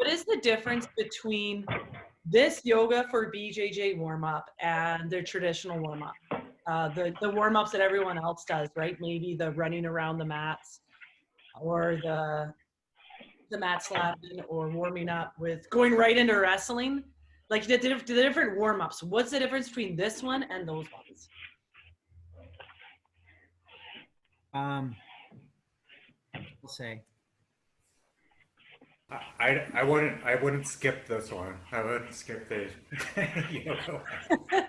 what is the difference between this Yoga for BJJ warm-up and their traditional warm-up? The warm-ups that everyone else does, right? Maybe the running around the mats or the mat slapping or warming up with going right into wrestling. Like the different warm-ups. What's the difference between this one and those ones? I'll say. I wouldn't skip this one. I wouldn't skip the yoga one.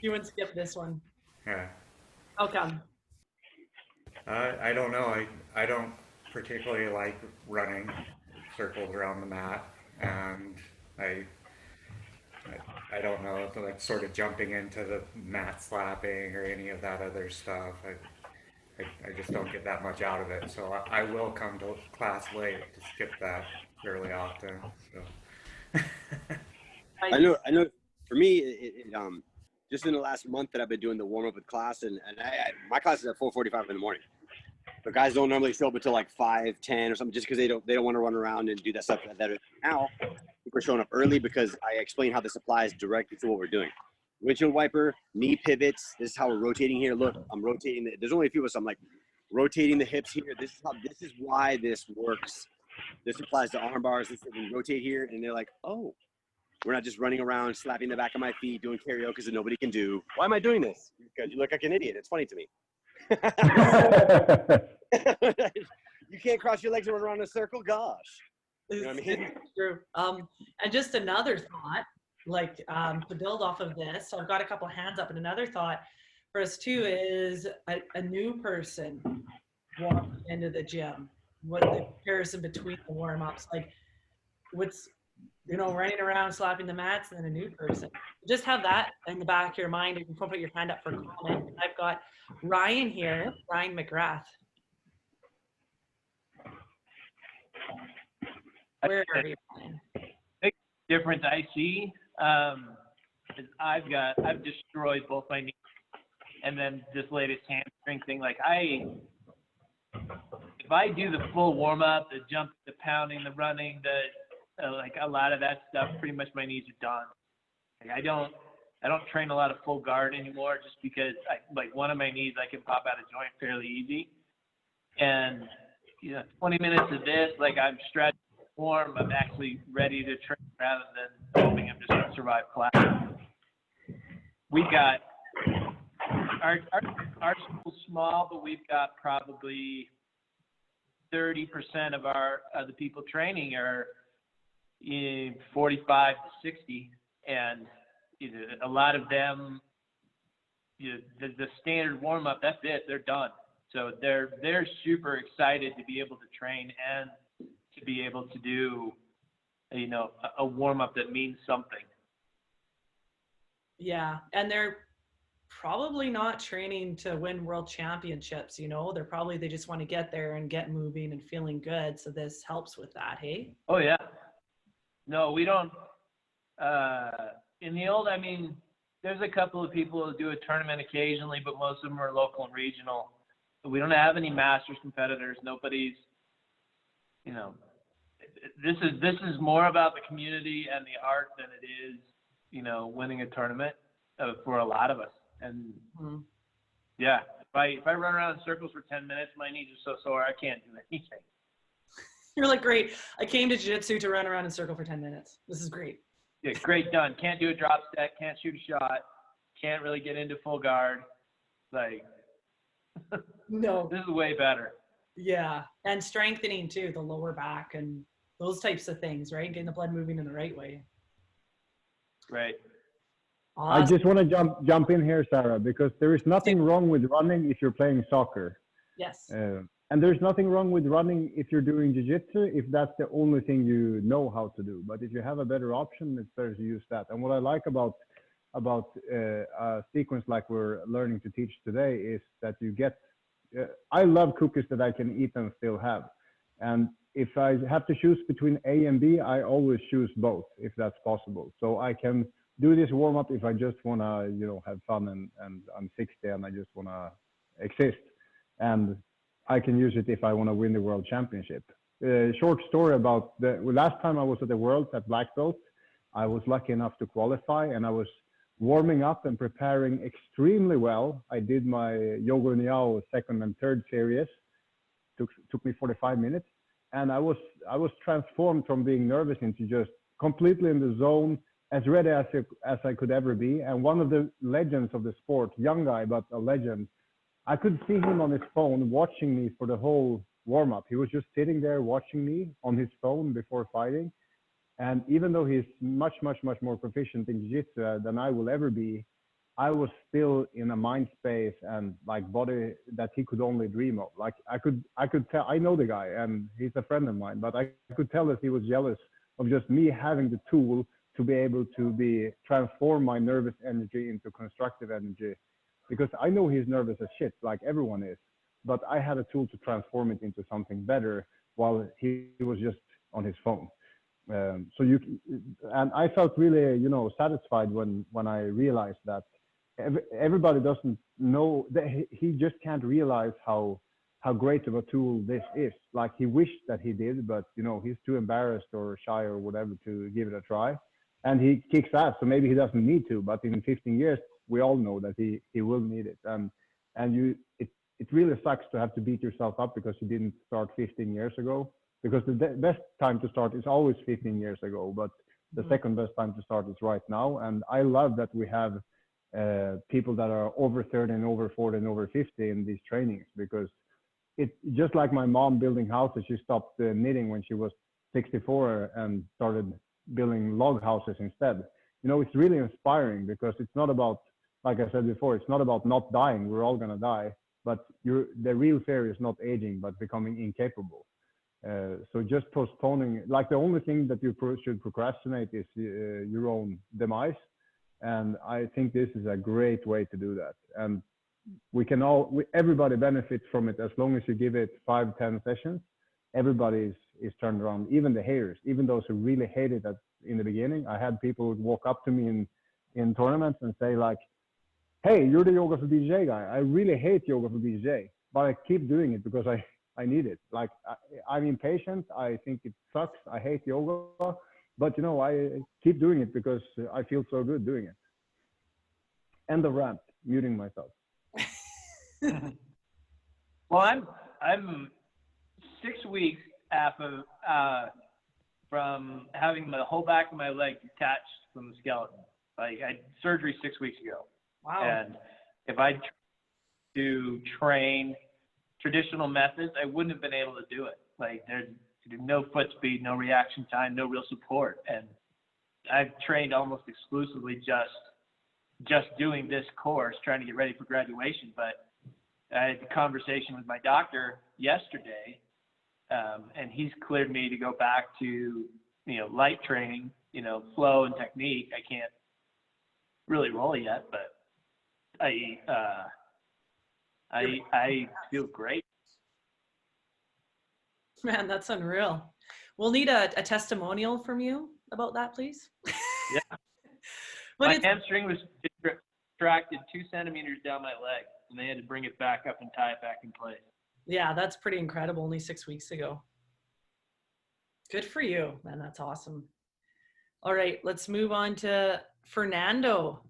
You wouldn't skip this one. Yeah. How come? I don't know. I don't particularly like running circles around the mat, and I don't know, like sort of jumping into the mat slapping or any of that other stuff. I just don't get that much out of it. So I will come to class late to skip that fairly often. So. I know. For me, just in the last month that I've been doing the warm up with class, and my class is at 4:45 in the morning. But guys don't normally show up until like 5:10 or something, just because they don't want to run around and do that stuff. Now we're showing up early because I explain how this applies directly to what we're doing. Windshield wiper, knee pivots. This is how we're rotating here. Look, I'm rotating. There's only a few of us. I'm like rotating the hips here. This is why this works. This applies to arm bars. This we rotate here, and they're like, oh, we're not just running around slapping the back of my feet doing karaoke that nobody can do. Why am I doing this? Because you look like an idiot. It's funny to me. You can't cross your legs and run around in a circle. Gosh, you know what I mean? True. And just another thought. Like to build off of this, so I've got a couple of hands up, and another thought for us too is a new person walking into the gym. What the comparison between the warm-ups, like what's, running around slapping the mats, and then a new person. Just have that in the back of your mind. You can put your hand up for comment. I've got Ryan here, Ryan McGrath. Where are you, Ryan? Big difference I see is I've destroyed both my knees, and then this latest hamstring thing. Like if I do the full warm up, the jump, the pounding, the running, like a lot of that stuff, pretty much my knees are done. Like I don't train a lot of full guard anymore, just because like one of my knees I can pop out of joint fairly easy, and 20 minutes of this, like I'm stretched. Warm, I'm actually ready to train rather than hoping I'm just going to survive class. We've got our school's small, but we've got probably 30% of the people training are in 45 to 60, and a lot of them, the standard warm up, that's it, they're done. So they're super excited to be able to train and to be able to do, a warm-up that means something. Yeah, and they're probably not training to win world championships, they just want to get there and get moving and feeling good. So this helps with that, hey? Oh, yeah. No, we don't. In the old, there's a couple of people who do a tournament occasionally, but most of them are local and regional. We don't have any masters competitors. Nobody's, this is more about the community and the art than it is, winning a tournament for a lot of us. And yeah, if I run around in circles for 10 minutes, my knees are so sore I can't do anything. You're like, great. I came to jiu-jitsu to run around in circle for 10 minutes. This is great. Yeah, great, done. Can't do a drop step, can't shoot a shot, can't really get into full guard. Like, no, this is way better. Yeah, and strengthening too, the lower back and those types of things, right? Getting the blood moving in the right way. Right. Awesome. I just want to jump in here, Sarah, because there is nothing wrong with running if you're playing soccer. Yes. And there's nothing wrong with running if you're doing jiu-jitsu, if that's the only thing you know how to do. But if you have a better option, it's better to use that. And what I like about a sequence like we're learning to teach today is that you get, I love cookies that I can eat and still have. And if I have to choose between A and B, I always choose both if that's possible. So I can do this warm up if I just want to, have fun and I'm 60 and I just want to exist. And I can use it if I want to win the world championship. short story about the last time I was at the Worlds at black belt. I was lucky enough to qualify, and I was warming up and preparing extremely well. I did my Yoga Niao second and third series. Took me 45 minutes, and I was transformed from being nervous into just completely in the zone, as ready as I could ever be. And one of the legends of the sport, young guy but a legend, I could see him on his phone watching me for the whole warm up. He was just sitting there watching me on his phone before fighting. And even though he's much more proficient in jiu-jitsu than I will ever be, I was still in a mind space and like body that he could only dream of. Like I could tell, I know the guy and he's a friend of mine, but I could tell that he was jealous of just me having the tool to be able to transform my nervous energy into constructive energy, because I know he's nervous as shit, like everyone is, but I had a tool to transform it into something better while he was just on his phone. And I felt really, satisfied when I realized that everybody doesn't know, that he just can't realize how great of a tool this is. Like he wished that he did, but he's too embarrassed or shy or whatever to give it a try. And he kicks ass, so maybe he doesn't need to, but in 15 years, we all know that he will need it. It really sucks to have to beat yourself up because you didn't start 15 years ago, because the best time to start is always 15 years ago, but the second best time to start is right now. And I love that we have people that are over 30 and over 40 and over 50 in these trainings, because it's just like my mom building houses. She stopped knitting when she was 64 and started building log houses instead. It's really inspiring, because it's not about, like I said before, it's not about not dying. We're all going to die, but the real fear is not aging, but becoming incapable. So just postponing, like the only thing that you should procrastinate is your own demise. And I think this is a great way to do that. And everybody benefits from it as long as you give it 5-10 sessions. Everybody is turned around, even the haters, even those who really hated it in the beginning. I had people who would walk up to me in tournaments and say like, "Hey, you're the Yoga for BJJ guy. I really hate Yoga for BJJ, but I keep doing it because I need it. Like I'm impatient. I think it sucks. I hate yoga, but I keep doing it because I feel so good doing it." End of rant. Muting myself. Well, I'm 6 weeks after from having the whole back of my leg detached from the skeleton. Like I had surgery 6 weeks ago. Wow. And if I to train traditional methods, I wouldn't have been able to do it. Like there's no foot speed, no reaction time, no real support. And I've trained almost exclusively just doing this course, trying to get ready for graduation. But I had a conversation with my doctor yesterday, and he's cleared me to go back to, light training, flow and technique. I can't really roll yet, but I feel great. Man, that's unreal. We'll need a testimonial from you about that, please. Yeah. But My hamstring was distracted 2 centimeters down my leg, and they had to bring it back up and tie it back in place. yeah, that's pretty incredible. Only 6 weeks ago. Good for you, man. That's awesome. All right, let's move on to Fernando.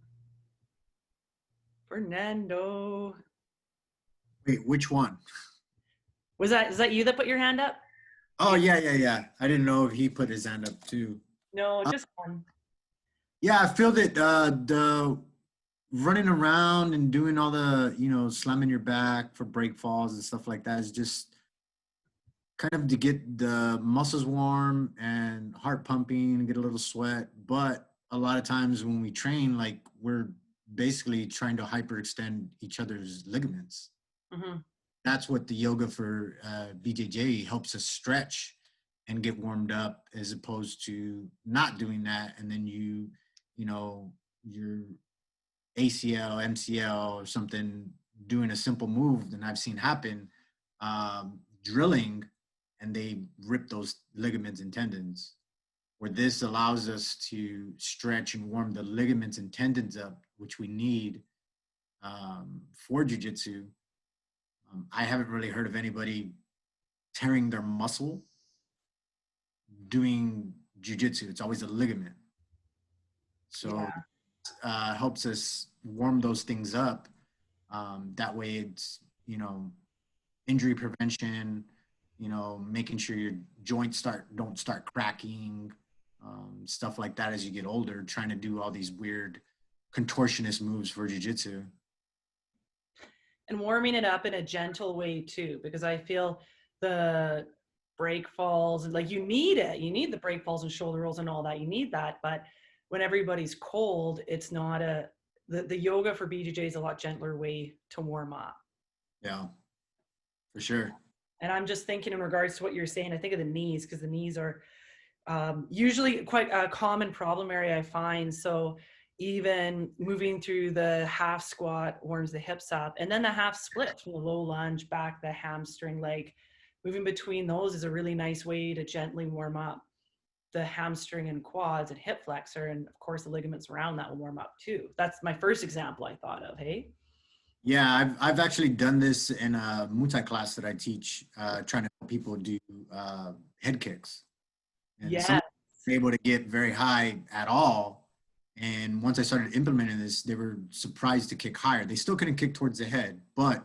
Fernando. Wait, which one? Is that you that put your hand up? Oh, yeah. I didn't know if he put his hand up too. No, just one. Yeah, I feel that the running around and doing all the, slamming your back for break falls and stuff like that is just kind of to get the muscles warm and heart pumping and get a little sweat. But a lot of times when we train, like we're basically trying to hyperextend each other's ligaments. Mm-hmm. That's what the Yoga for BJJ helps us stretch and get warmed up, as opposed to not doing that. And then your ACL, MCL or something, doing a simple move, and I've seen happen, drilling, and they rip those ligaments and tendons, where this allows us to stretch and warm the ligaments and tendons up, which we need for jiu-jitsu. I haven't really heard of anybody tearing their muscle doing jiu-jitsu. It's always a ligament. So helps us warm those things up. That way it's, injury prevention, making sure your joints don't start cracking, stuff like that as you get older, trying to do all these weird contortionist moves for jiu-jitsu. And warming it up in a gentle way too, because I feel the break falls, like you need it. You need the break falls and shoulder rolls and all that. You need that. But when everybody's cold, it's not the yoga for BJJ is a lot gentler way to warm up. Yeah, for sure. And I'm just thinking in regards to what you're saying, I think of the knees, because the knees are usually quite a common problem area, I find. So even moving through the half squat warms the hips up, and then the half split from the low lunge back, the hamstring leg. Moving between those is a really nice way to gently warm up the hamstring and quads and hip flexor, and of course the ligaments around that will warm up too. That's my first example I thought of. Hey. Yeah, I've actually done this in a Muay Thai class that I teach, trying to help people do head kicks. And some were able to get very high at all. And once I started implementing this, they were surprised to kick higher. They still couldn't kick towards the head, but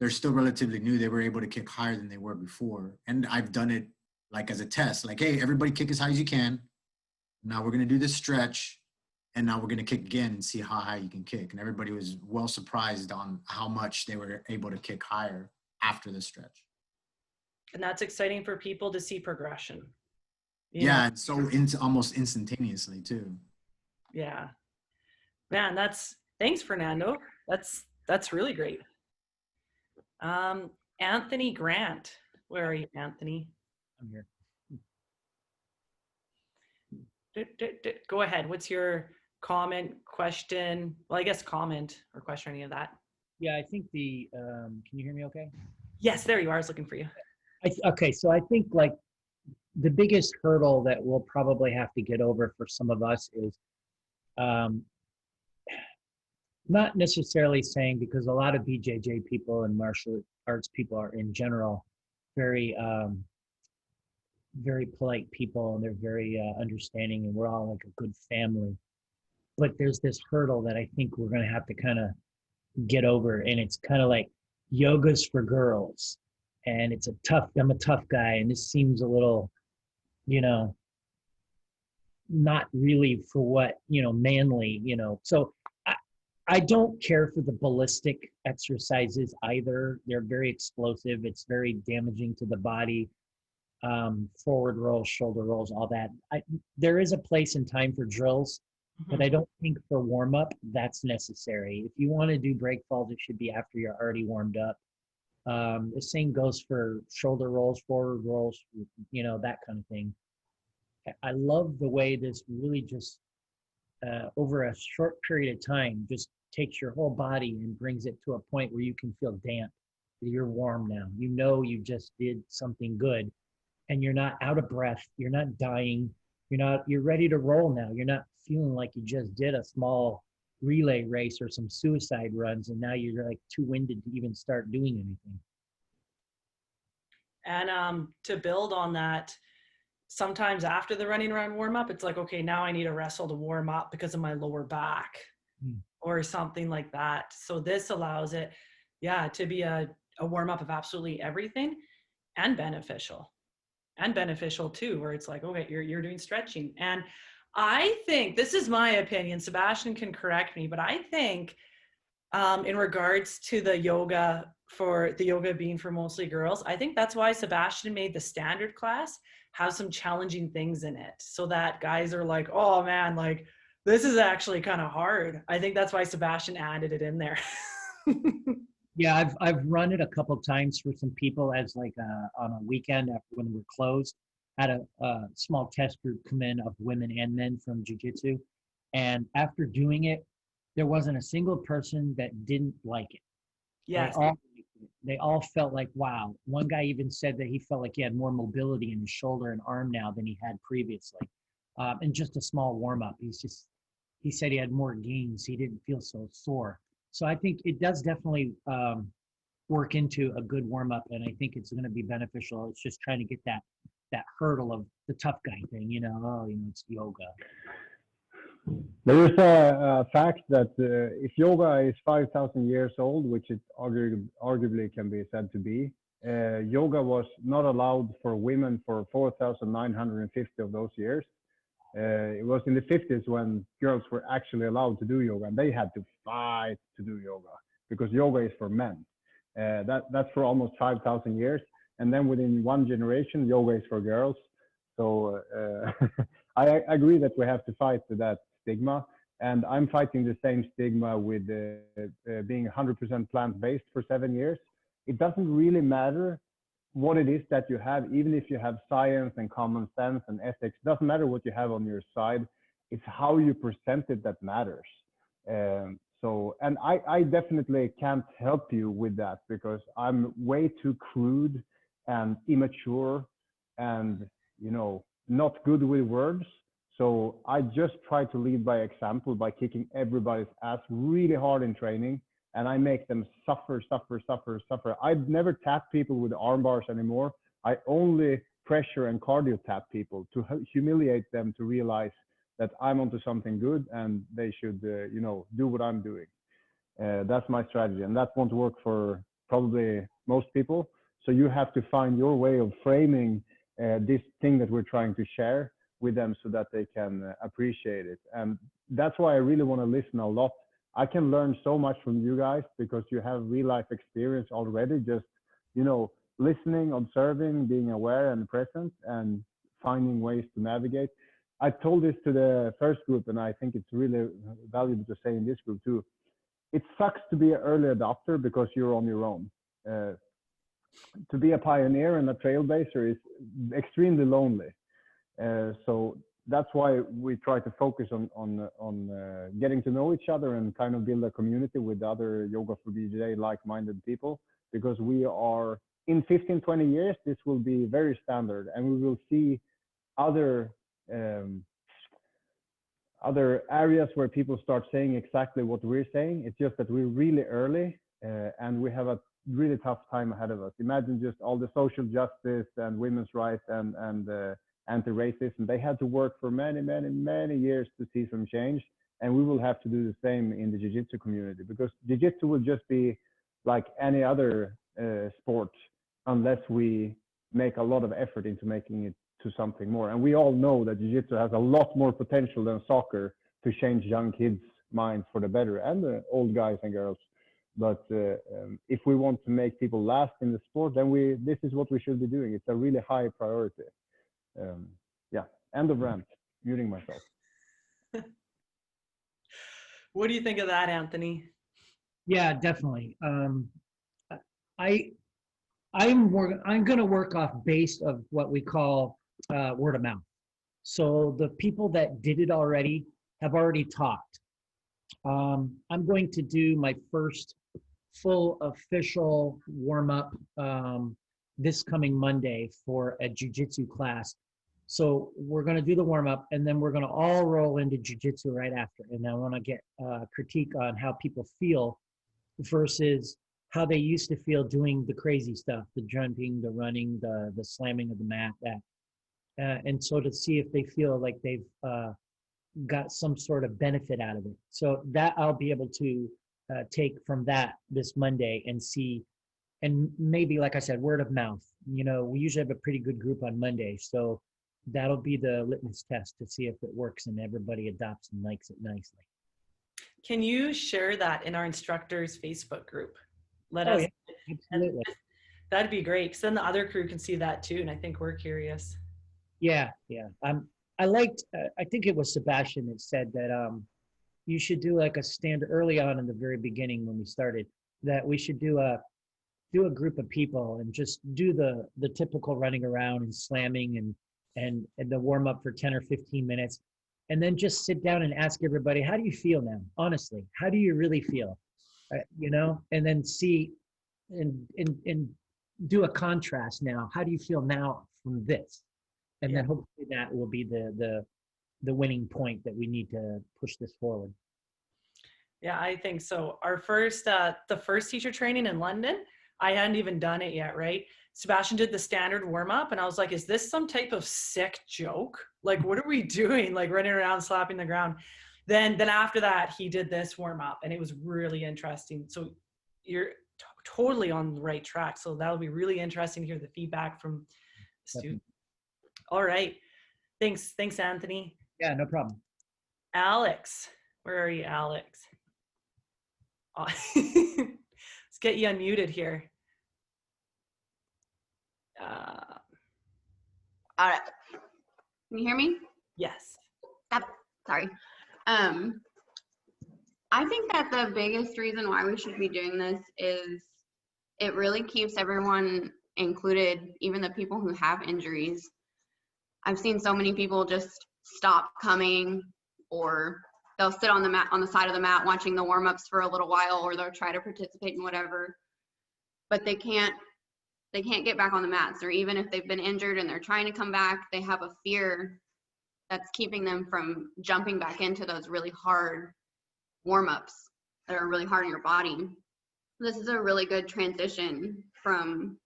they're still relatively new. They were able to kick higher than they were before. And I've done it like as a test, like, hey, everybody kick as high as you can. Now we're going to do this stretch. And now we're going to kick again and see how high you can kick. And everybody was well surprised on how much they were able to kick higher after the stretch. And that's exciting for people to see progression. Yeah, and so almost instantaneously too. Yeah, man, thanks, Fernando. That's really great. Anthony Grant, where are you, Anthony? I'm here. Go ahead. What's your comment, question? Well, I guess comment or question, any of that. Yeah, I think can you hear me okay? Yes, there you are. I was looking for you. Okay, so I think like the biggest hurdle that we'll probably have to get over for some of us is not necessarily saying, because a lot of BJJ people and martial arts people are in general very very polite people, and they're very understanding, and we're all like a good family. But there's this hurdle that I think we're going to have to kind of get over, and it's kind of like yoga's for girls, and I'm a tough guy, and this seems a little, not really for what, manly, so I don't care for the ballistic exercises either. They're very explosive. It's very damaging to the body. Forward rolls, shoulder rolls, all that. There is a place and time for drills, but I don't think for warm up that's necessary. If you want to do break falls, it should be after you're already warmed up. The same goes for shoulder rolls, forward rolls, that kind of thing. I love the way this really just over a short period of time just takes your whole body and brings it to a point where you can feel damp. You're warm now. You just did something good. And you're not out of breath, you're not dying, you're ready to roll now. You're not feeling like you just did a small relay race or some suicide runs, and now you're like too winded to even start doing anything. And to build on that, sometimes after the running around warm up, it's like, okay, now I need a wrestle to warm up because of my lower back or something like that. So this allows it, to be a warm up of absolutely everything, and beneficial. And beneficial too, where it's like, okay, you're doing stretching. And I think, this is my opinion, Sebastian can correct me, but I think in regards to the yoga being for mostly girls, I think that's why Sebastian made the standard class have some challenging things in it, so that guys are like, oh man, like this is actually kind of hard. I think that's why Sebastian added it in there. Yeah, I've run it a couple of times for some people as like on a weekend after when we're closed. Had a small test group come in of women and men from jiu-jitsu, and after doing it, there wasn't a single person that didn't like it. Yes. They all felt like, wow. One guy even said that he felt like he had more mobility in his shoulder and arm now than he had previously. And just a small warm up. He said he had more gains. He didn't feel so sore. So I think it does definitely work into a good warm up, and I think it's going to be beneficial. It's just trying to get that that hurdle of the tough guy thing, oh, it's yoga. There is a fact that if yoga is 5,000 years old, which it arguably can be said to be, yoga was not allowed for women for 4,950 of those years. It was in the 50s when girls were actually allowed to do yoga, and they had to fight to do yoga because yoga is for men. That's for almost 5,000 years. And then within one generation, yoga is for girls. So I agree that we have to fight that stigma. And I'm fighting the same stigma with being 100% plant-based for 7 years. It doesn't really matter what it is that you have, even if you have science and common sense and ethics. It doesn't matter what you have on your side. It's how you present it that matters. And I definitely can't help you with that because I'm way too crude and immature and, not good with words. So I just try to lead by example by kicking everybody's ass really hard in training. And I make them suffer. I'd never tap people with arm bars anymore. I only pressure and cardio tap people to humiliate them to realize that I'm onto something good and they should, do what I'm doing. That's my strategy. And that won't work for probably most people. So you have to find your way of framing this thing that we're trying to share with them so that they can appreciate it. And that's why I really want to listen a lot. I can learn so much from you guys because you have real life experience already, just, listening, observing, being aware and present and finding ways to navigate. I told this to the first group, and I think it's really valuable to say in this group too. It sucks to be an early adopter because you're on your own. To be a pioneer and a trailblazer is extremely lonely. So that's why we try to focus on getting to know each other and kind of build a community with other Yoga for BJJ like-minded people, because we are in 15, 20 years, this will be very standard, and we will see other areas where people start saying exactly what we're saying. It's just that we're really early and we have a really tough time ahead of us. Imagine just all the social justice and women's rights and anti-racism. They had to work for many, many, many years to see some change. And we will have to do the same in the jiu-jitsu community, because jiu-jitsu will just be like any other sport unless we make a lot of effort into making it to something more. And we all know that jiu-jitsu has a lot more potential than soccer to change young kids' minds for the better, and the old guys and girls. But if we want to make people last in the sport, then this is what we should be doing. It's a really high priority. Yeah, end of rant, muting myself. What do you think of that, Anthony? Yeah, definitely. I'm going to work off base of what we call word of mouth. So the people that did it already have already talked. I'm going to do my first full official warm up this coming Monday for a jiu-jitsu class. So we're going to do the warm up, and then we're going to all roll into jiu-jitsu right after. And I want to get critique on how people feel versus how they used to feel doing the crazy stuff, the jumping, the running, the slamming of the mat, that. And so to see if they feel like they've got some sort of benefit out of it. So that I'll be able to take from that this Monday and see, and maybe, like I said, word of mouth. We usually have a pretty good group on Monday. So that'll be the litmus test to see if it works and everybody adopts and likes it nicely. Can you share that in our instructors Facebook group? Let us. Yeah, absolutely. That'd be great, because then the other crew can see that too, and I think we're curious. Yeah. I liked. I think it was Sebastian that said that you should do like a standard early on in the very beginning when we started, that we should do a group of people and just do the typical running around and slamming and the warm up for 10 or 15 minutes, and then just sit down and ask everybody, how do you feel now? Honestly, how do you really feel? And then see and do a contrast now. How do you feel now from this? And then hopefully that will be the winning point that we need to push this forward. Yeah, I think so. Our first, the first teacher training in London, I hadn't even done it yet, right? Sebastian did the standard warm up, and I was like, is this some type of sick joke? Like, what are we doing? Like running around, slapping the ground. Then after that, he did this warm up, and it was really interesting. So you're totally on the right track. So that'll be really interesting to hear the feedback from the students. All right. Thanks, Anthony. Yeah, no problem. Alex, where are you, Alex? Oh, let's get you unmuted here. All right. Can you hear me? Yes. Sorry. I think that the biggest reason why we should be doing this is it really keeps everyone included, even the people who have injuries. I've seen so many people just stop coming, or they'll sit on the mat, on the side of the mat, watching the warm-ups for a little while, or they'll try to participate in whatever, but they can't get back on the mats. Or even if they've been injured and they're trying to come back, they have a fear that's keeping them from jumping back into those really hard warm-ups that are really hard on your body. This is a really good transition from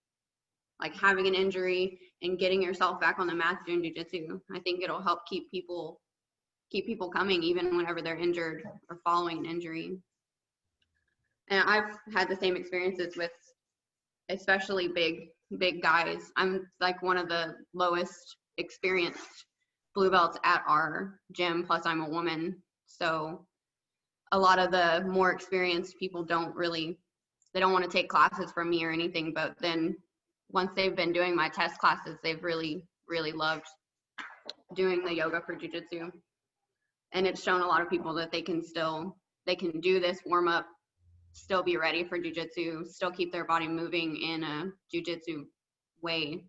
like having an injury and getting yourself back on the mats doing jiu-jitsu. I think it'll help keep people coming even whenever they're injured or following an injury. And I've had the same experiences with especially big guys. I'm like one of the lowest experienced blue belts at our gym, plus I'm a woman. So a lot of the more experienced people they don't want to take classes from me or anything, but then once they've been doing my test classes, they've really, really loved doing the Yoga for Jiu-Jitsu. And it's shown a lot of people that they can do this warm up, still be ready for jiu-jitsu, still keep their body moving in a jiu-jitsu way,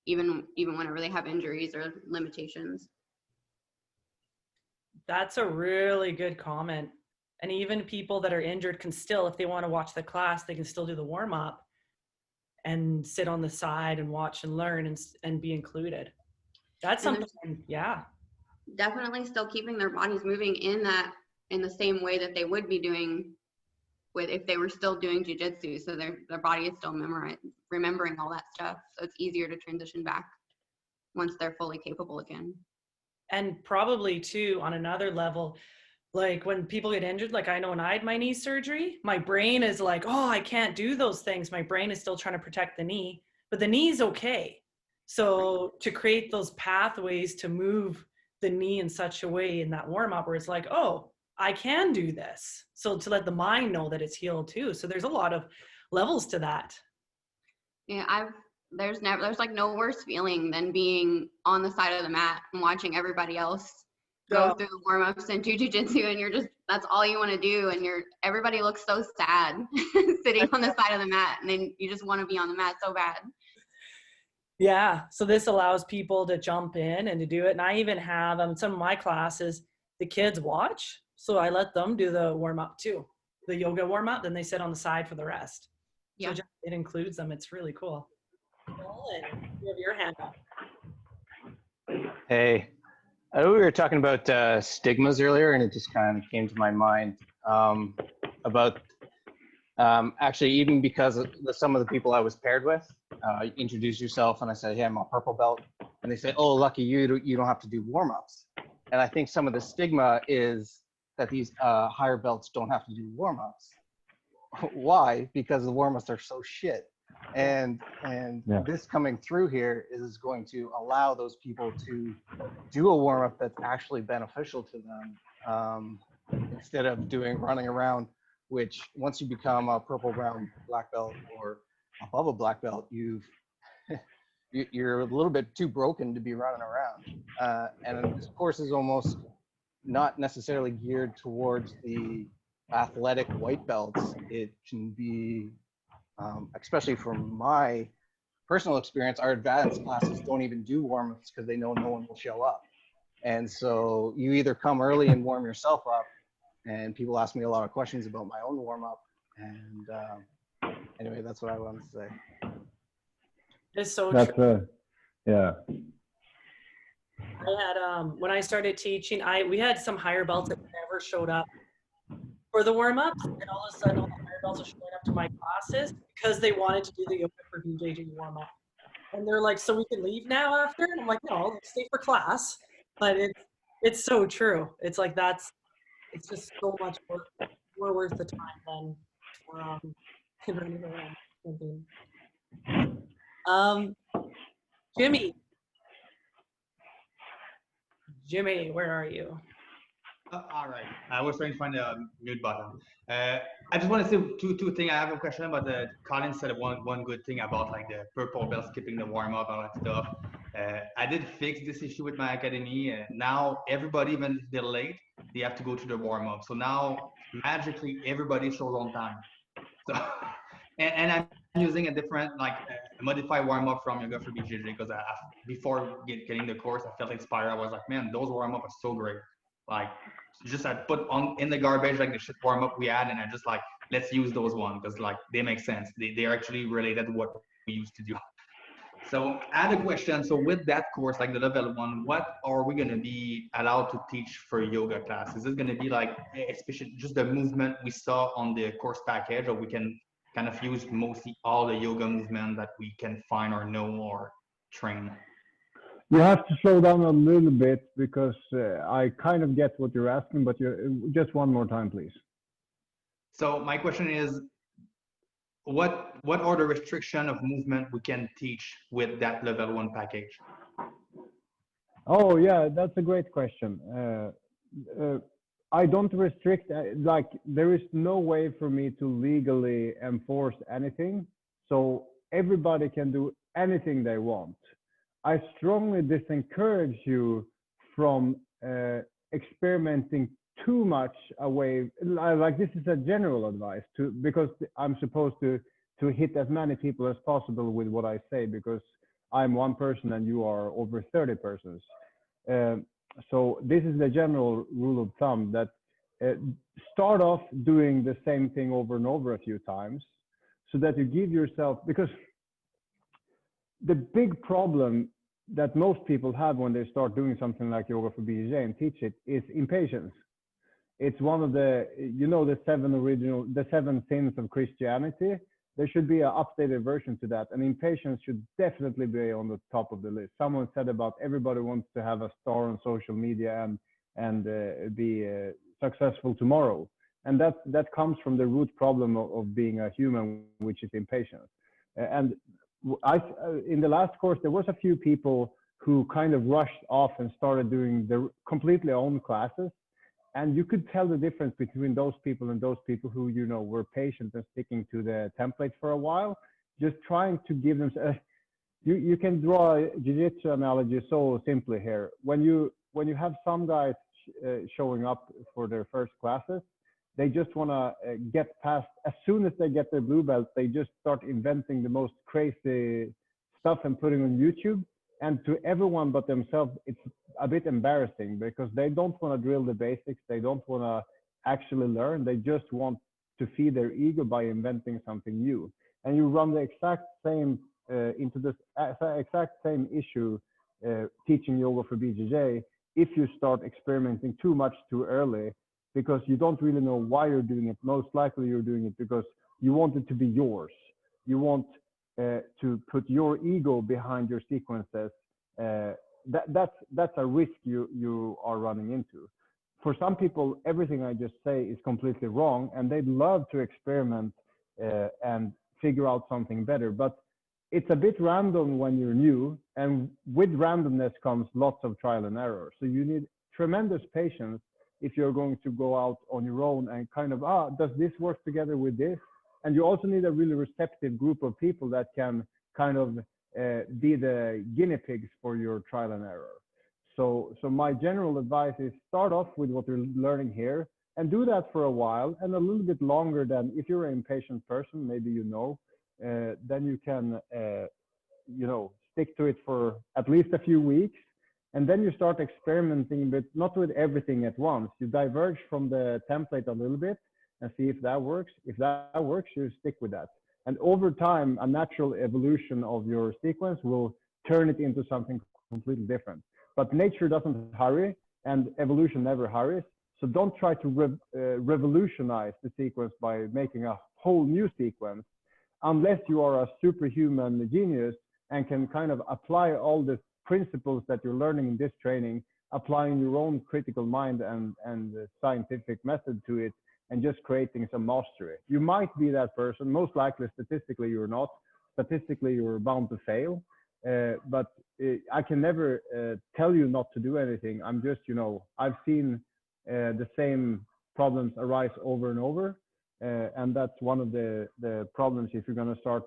even whenever they have injuries or limitations. That's a really good comment. And even people that are injured can still, if they want to watch the class, they can still do the warm up and sit on the side and watch and learn and be included. That's something, yeah. Definitely still keeping their bodies moving in the same way that they would be doing if they were still doing jiu-jitsu. So their body is still remembering all that stuff. So it's easier to transition back once they're fully capable again. And probably too, on another level, like when people get injured, like I know when I had my knee surgery, my brain is like, oh, I can't do those things. My brain is still trying to protect the knee, but the knee is okay. So to create those pathways to move the knee in such a way in that warm up where it's like, oh, I can do this. So to let the mind know that it's healed too. So there's a lot of levels to that. Yeah, there's like no worse feeling than being on the side of the mat and watching everybody else go through the warm-ups and do jiu-jitsu, and that's all you want to do, and everybody looks so sad sitting on the side of the mat, and then you just want to be on the mat so bad. Yeah, so this allows people to jump in and to do it. And I even have some of my classes, the kids watch, so I let them do the warm-up too, the yoga warm-up, then they sit on the side for the rest. Yeah. So it includes them. It's really cool. Nolan, you have your hand up. Hey, I know we were talking about stigmas earlier, and it just kind of came to my mind about actually, even because of some of the people I was paired with, introduce yourself, and I said, hey, I'm a purple belt, and they say, oh, lucky you, you don't have to do warm-ups. And I think some of the stigma is that these higher belts don't have to do warm-ups. Why? Because the warm-ups are so shit. And yeah, this coming through here is going to allow those people to do a warm-up that's actually beneficial to them, instead of running around, which once you become a purple, brown, black belt, or above a black belt, you're a little bit too broken to be running around. And this course is almost not necessarily geared towards the athletic white belts. It can be, especially from my personal experience, our advanced classes don't even do warm-ups because they know no one will show up. And so you either come early and warm yourself up, and people ask me a lot of questions about my own warm-up. And anyway, that's what I wanted to say. It's so true. Yeah. I had, when I started teaching, we had some higher belts that never showed up for the warm-ups, and all of a sudden all the higher belts are showing up to my classes because they wanted to do the Yoga for for BJJ Warmup. And they're like, so we can leave now after? And I'm like, no, let's stay for class. But it's so true. It's like it's just so much more worth the time than running around something. Jimmy, where are you? All right. I was trying to find the mute button. I just want to say two things. I have a question about Colin said one good thing about like the purple belt skipping the warm up and all that stuff. I did fix this issue with my academy. Now everybody, even if they're late, they have to go to the warm up. So now magically everybody shows on time. So and I'm using a different like a modified warm up from Yoga For BJJ because before getting the course, I felt inspired. I was like, man, those warm up are so great. Like just I put on in the garbage like the shit warm up we had, and I just like let's use those ones because like they make sense. They're actually related to what we used to do. So I had a question. So with that course, like the level 1, what are we gonna be allowed to teach for yoga class? Is it gonna be like especially just the movement we saw on the course package, or we can kind of use mostly all the yoga movement that we can find or know or train? You have to slow down a little bit because I kind of get what you're asking, but just one more time, please. So my question is, what are the restriction of movement we can teach with that level 1 package? Oh yeah, that's a great question. I don't restrict, like there is no way for me to legally enforce anything. So everybody can do anything they want. I strongly disencourage you from experimenting too much away. Like this is a general advice because I'm supposed to hit as many people as possible with what I say because I'm one person and you are over 30 persons. So this is the general rule of thumb that start off doing the same thing over and over a few times so that you give yourself, because the big problem that most people have when they start doing something like Yoga For BJJ and teach it is impatience. It's one of the, the 7 sins of Christianity. There should be an updated version to that. And impatience should definitely be on the top of the list. Someone said about everybody wants to have a star on social media and be successful tomorrow. And that comes from the root problem of being a human, which is impatience. And in the last course, there was a few people who kind of rushed off and started doing their completely own classes. And you could tell the difference between those people and those people who, were patient and sticking to the template for a while, just trying to give them, you can draw a jiu-jitsu analogy so simply here. When you have some guys showing up for their first classes, they just want to get past, as soon as they get their blue belt, they just start inventing the most crazy stuff and putting on YouTube. And to everyone but themselves, it's a bit embarrassing because they don't want to drill the basics. They don't want to actually learn. They just want to feed their ego by inventing something new. And you run the exact same into this exact same issue teaching Yoga For BJJ if you start experimenting too much too early, because you don't really know why you're doing it. Most likely you're doing it because you want it to be yours. You want to put your ego behind your sequences. That's a risk you are running into. For some people, everything I just say is completely wrong, and they'd love to experiment and figure out something better. But it's a bit random when you're new, and with randomness comes lots of trial and error. So you need tremendous patience if you're going to go out on your own and kind of, does this work together with this? And you also need a really receptive group of people that can kind of be the guinea pigs for your trial and error. So my general advice is start off with what you're learning here and do that for a while and a little bit longer than if you're an impatient person, maybe then you can, stick to it for at least a few weeks. And then you start experimenting, but not with everything at once. You diverge from the template a little bit and see if that works. If that works, you stick with that. And over time, a natural evolution of your sequence will turn it into something completely different. But nature doesn't hurry and evolution never hurries. So don't try to revolutionize the sequence by making a whole new sequence. unless you are a superhuman genius and can kind of apply all the principles that you're learning in this training, applying your own critical mind and scientific method to it, and just creating some mastery. You might be that person. Most likely, statistically, you're not. Statistically, you're bound to fail. But I can never tell you not to do anything. I'm just, I've seen the same problems arise over and over. And that's one of the problems if you're going to start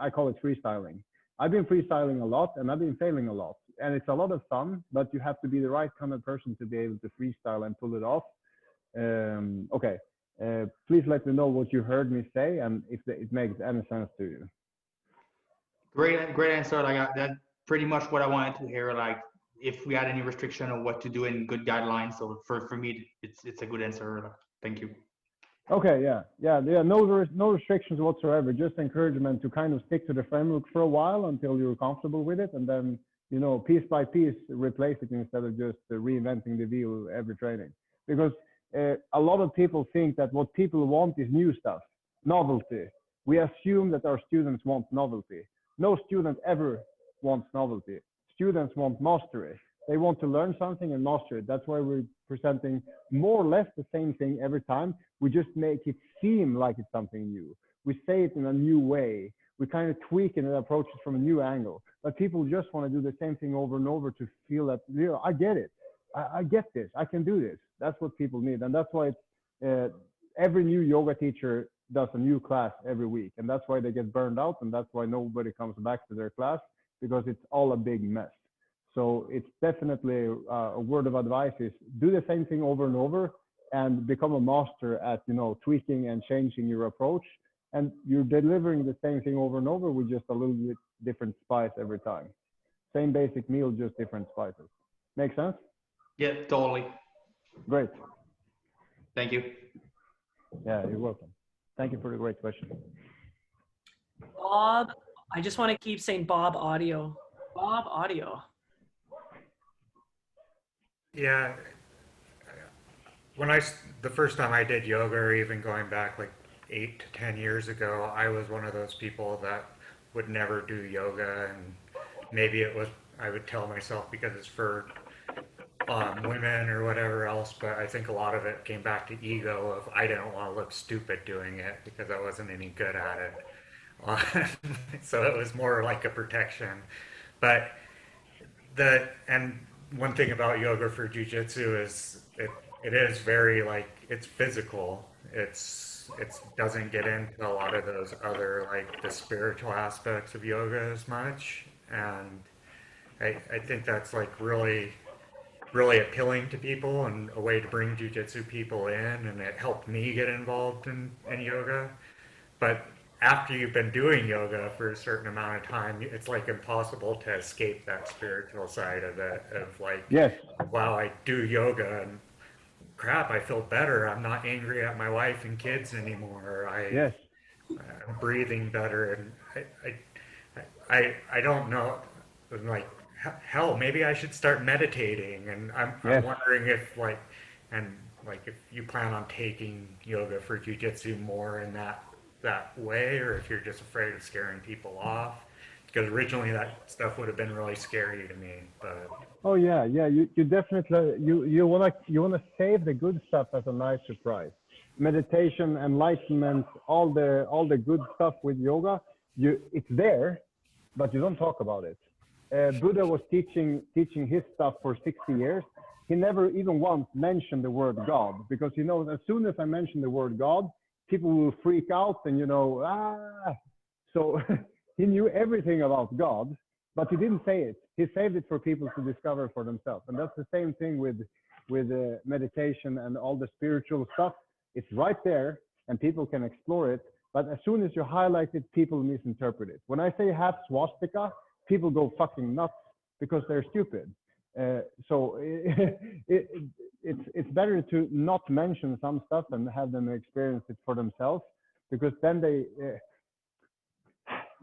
I call it freestyling. I've been freestyling a lot and I've been failing a lot. And it's a lot of fun, but you have to be the right kind of person to be able to freestyle and pull it off. Okay. Please let me know what you heard me say and if it makes any sense to you. Great answer. Like that's pretty much what I wanted to hear. Like if we had any restriction on what to do and good guidelines. So for me, it's a good answer. Thank you. Okay. Yeah. No restrictions whatsoever. Just encouragement to kind of stick to the framework for a while until you're comfortable with it, and then piece by piece replace it instead of just reinventing the wheel every training. Because a lot of people think that what people want is new stuff, novelty. We assume that our students want novelty. No student ever wants novelty. Students want mastery. They want to learn something and master it. That's why we're presenting more or less the same thing every time. We just make it seem like it's something new. We say it in a new way. We kind of tweak it and approach it from a new angle. But people just want to do the same thing over and over to feel that, I get it. I get this. I can do this. That's what people need. And that's why every new yoga teacher does a new class every week. And that's why they get burned out. And that's why nobody comes back to their class, because it's all a big mess. So it's definitely a word of advice is do the same thing over and over and become a master at, tweaking and changing your approach. And you're delivering the same thing over and over with just a little bit different spice every time. Same basic meal, just different spices. Make sense? Yeah, totally. Great. Thank you. Yeah, you're welcome. Thank you for the great question. Bob, I just want to keep saying Bob Audio. Bob Audio. Yeah. The first time I did yoga, or even going back like 8 to 10 years ago, I was one of those people that would never do yoga, and maybe I would tell myself because it's for women or whatever else, but I think a lot of it came back to ego of I didn't want to look stupid doing it because I wasn't any good at it. So it was more like a protection. But one thing about Yoga for Jiu-Jitsu is it is very it's physical. It doesn't get into a lot of those other the spiritual aspects of yoga as much, and I think that's really appealing to people and a way to bring jiu-jitsu people in, and it helped me get involved in yoga. But after you've been doing yoga for a certain amount of time, it's impossible to escape that spiritual side of it, of yes. Wow, I do yoga and crap, I feel better. I'm not angry at my wife and kids anymore. Yes. I'm breathing better, and I don't know, hell, maybe I should start meditating. And I'm wondering if if you plan on taking yoga for jiu-jitsu more in that way, or if you're just afraid of scaring people off, because originally that stuff would have been really scary to me. But you definitely you want to save the good stuff as a nice surprise. Meditation, enlightenment, all the good stuff with yoga, it's there, but you don't talk about it. Buddha was teaching his stuff for 60 years. He never even once mentioned the word God, because he knows as soon as I mention the word God, people will freak out and So he knew everything about God, but he didn't say it. He saved it for people to discover for themselves. And that's the same thing with meditation and all the spiritual stuff. It's right there and people can explore it. But as soon as you highlight it, people misinterpret it. When I say half swastika, people go fucking nuts because they're stupid. So it's better to not mention some stuff and have them experience it for themselves, because then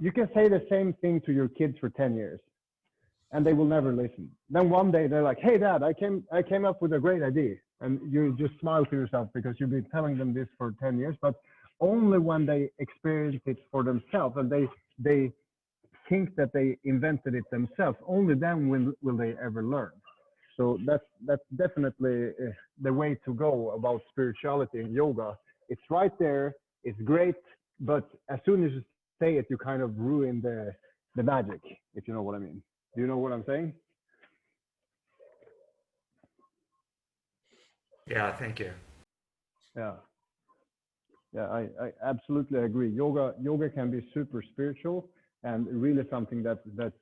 you can say the same thing to your kids for 10 years and they will never listen. Then one day they're like, hey dad, I came up with a great idea. And you just smile to yourself because you've been telling them this for 10 years. But only when they experience it for themselves and they think that they invented it themselves, only then will they ever learn. So that's definitely the way to go about spirituality and yoga. It's right there, it's great, but as soon as you say it, you kind of ruin the magic, if you know what I mean. Do you know what I'm saying? Yeah, thank you. Yeah. Yeah, I absolutely agree. Yoga can be super spiritual and really something that's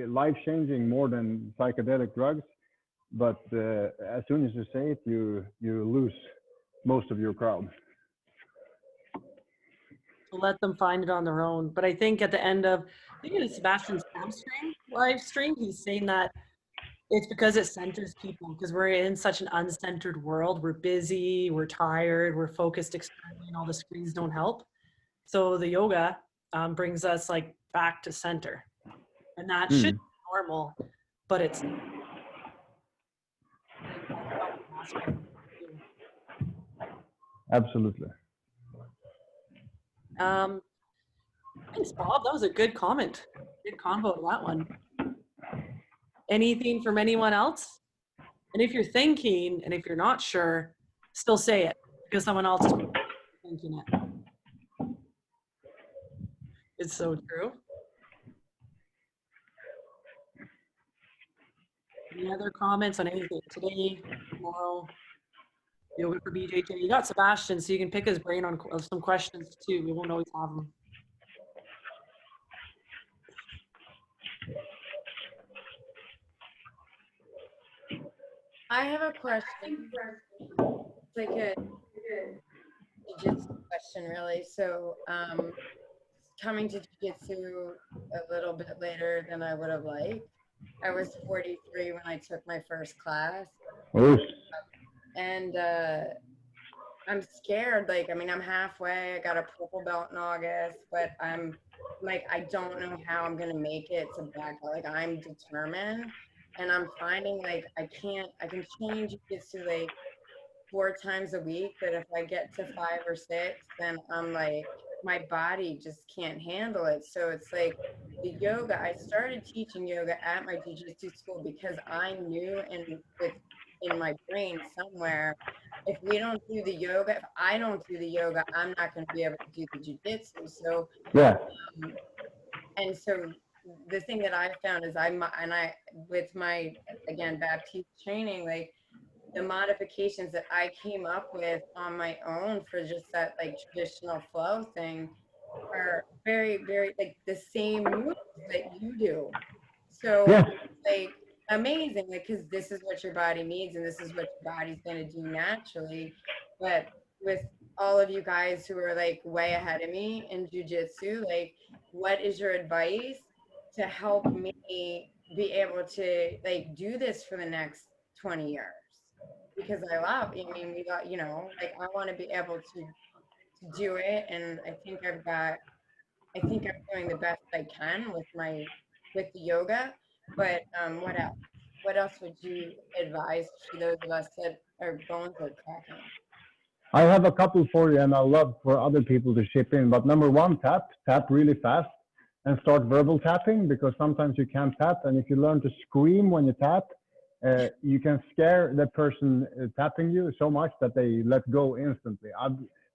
life changing more than psychedelic drugs. But as soon as you say it, you lose most of your crowd. Let them find it on their own. But I think at the end of, I think in Sebastian's live stream, he's saying that it's because it centers people, because we're in such an uncentered world. We're busy, we're tired, we're focused externally, and all the screens don't help. So the yoga brings us like back to center, and that should be normal, but it's Absolutely. Thanks, Bob. That was a good comment. Good convo on that one. Anything from anyone else? And if you're thinking, and if you're not sure, still say it, because someone else is thinking it. It's so true. Any other comments on anything today, tomorrow? Yoga for BJJ. You got Sebastian, so you can pick his brain on some questions too. We won't always have them. I have a question. It's like a jiu-jitsu question, really. So, coming to jiu-jitsu a little bit later than I would have liked. I was 43 when I took my first class. And I'm scared. Like, I mean, I'm halfway. I got a purple belt in August, but I'm like, I don't know how I'm gonna make it to black belt. Like, I'm determined, and I'm finding like I can change jiu-jitsu like 4 times a week, but if I get to 5 or 6, then I'm like, my body just can't handle it. So it's like the yoga. I started teaching yoga at my jiu-jitsu school because I knew in my brain somewhere, if we don't do the yoga, if I don't do the yoga, I'm not going to be able to do the jiu-jitsu. So yeah, and so the thing that I found is with my, again, Baptiste training, like the modifications that I came up with on my own for just that like traditional flow thing are very, very like the same moves that you do. So yeah, like amazing, like, because this is what your body needs and this is what your body's going to do naturally. But with all of you guys who are like way ahead of me in jiu-jitsu, like, what is your advice to help me be able to like do this for the next 20 years? Because I mean, we got, you know, like I want to be able to do it, and I think I'm doing the best I can with the yoga. But what else? What else would you advise for those of us that our bones are cracking? I have a couple for you, and I'd love for other people to chip in. But number one, tap really fast, and start verbal tapping, because sometimes you can't tap, and if you learn to scream when you tap, you can scare the person tapping you so much that they let go instantly.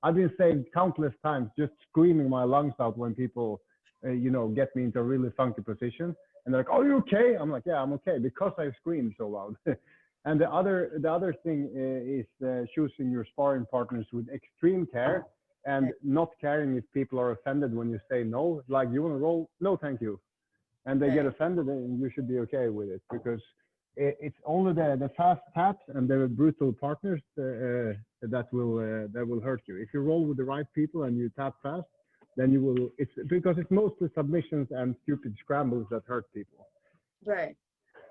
I've been saved countless times just screaming my lungs out when people, get me into a really funky position, and they're like, "Are you okay?" I'm like, "Yeah, I'm okay," because I screamed so loud. And the other thing is choosing your sparring partners with extreme care and not caring if people are offended when you say no. Like, you want to roll? No, thank you. And they get offended, and you should be okay with it, because it's only the fast taps and the brutal partners that will hurt you. If you roll with the right people and you tap fast, then you will. It's because it's mostly submissions and stupid scrambles that hurt people. Right.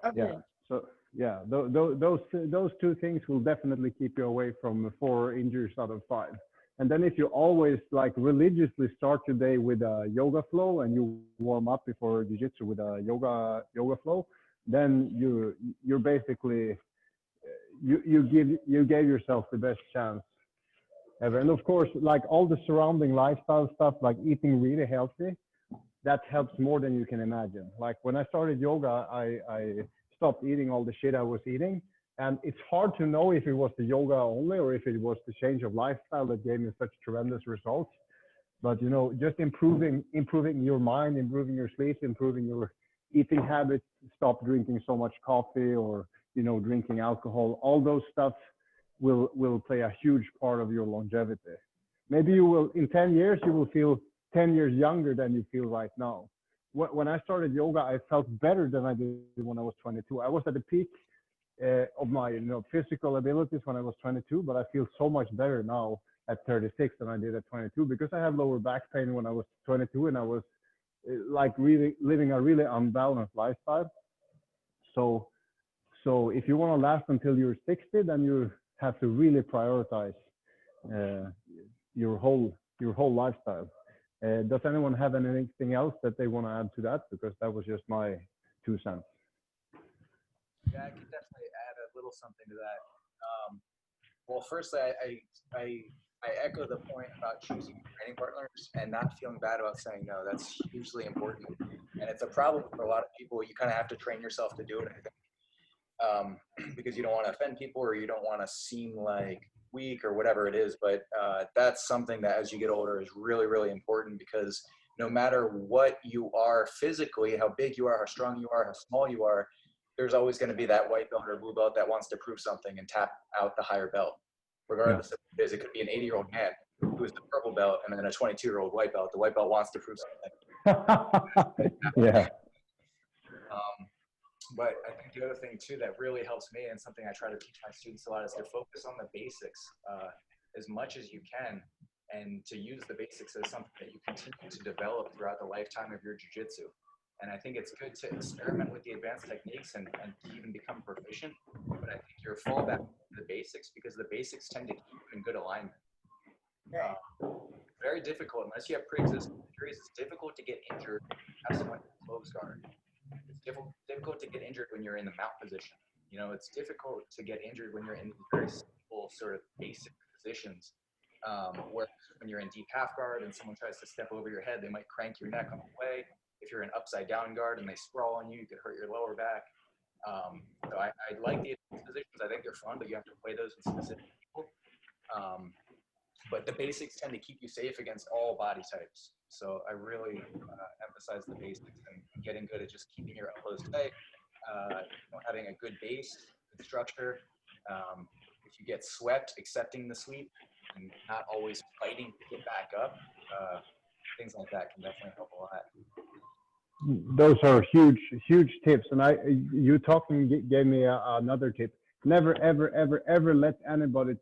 Okay. Yeah. So yeah, those two things will definitely keep you away from 4 injuries out of 5. And then if you always like religiously start your day with a yoga flow and you warm up before jiu-jitsu with a yoga flow, then you're basically you gave yourself the best chance ever. And of course, like all the surrounding lifestyle stuff, like eating really healthy, that helps more than you can imagine. Like when I started yoga, I stopped eating all the shit I was eating. And it's hard to know if it was the yoga only or if it was the change of lifestyle that gave me such tremendous results. But you know, just improving your mind, improving your sleep, improving your eating habits, stop drinking so much coffee or, you know, drinking alcohol, all those stuff will play a huge part of your longevity. Maybe you will, in 10 years, you will feel 10 years younger than you feel right now. When I started yoga, I felt better than I did when I was 22. I was at the peak of my, you know, physical abilities when I was 22, but I feel so much better now at 36 than I did at 22 because I had lower back pain when I was 22 and I was like really living a really unbalanced lifestyle. So if you want to last until you're 60, then you have to really prioritize your whole lifestyle. Does anyone have anything else that they want to add to that? Because that was just my 2 cents. Yeah, I could definitely add a little something to that. Well, firstly, I echo the point about choosing training partners and not feeling bad about saying no. That's hugely important, and it's a problem for a lot of people. You kind of have to train yourself to do it, I think, because you don't want to offend people or you don't want to seem like weak or whatever it is. But that's something that as you get older is really, really important, because no matter what you are physically, how big you are, how strong you are, how small you are, there's always going to be that white belt or blue belt that wants to prove something and tap out the higher belt. Regardless of what it is, it could be an 80-year-old man who is the purple belt and then a 22-year-old white belt. The white belt wants to prove something. Yeah. But I think the other thing too that really helps me, and something I try to teach my students a lot, is to focus on the basics as much as you can, and to use the basics as something that you continue to develop throughout the lifetime of your jiu-jitsu. And I think it's good to experiment with the advanced techniques and even become proficient. But I think your fallback to the basics, because the basics tend to keep you in good alignment. Very difficult, unless you have pre-existing injuries, it's difficult to get injured as someone in closed guard. It's difficult to get injured when you're in the mount position. You know, it's difficult to get injured when you're in very simple sort of basic positions. Where when you're in deep half guard and someone tries to step over your head, they might crank your neck on the way. If you're in upside down guard and they sprawl on you, you could hurt your lower back. So I like the positions. I think they're fun, but you have to play those with specific people. But the basics tend to keep you safe against all body types. So I really emphasize the basics and getting good at just keeping your elbows tight, having a good base, good structure. If you get swept, accepting the sweep and not always fighting to get back up. Things like that can definitely help a lot. Those are huge tips. And you talking gave me another tip. Never, ever, ever, ever let anybody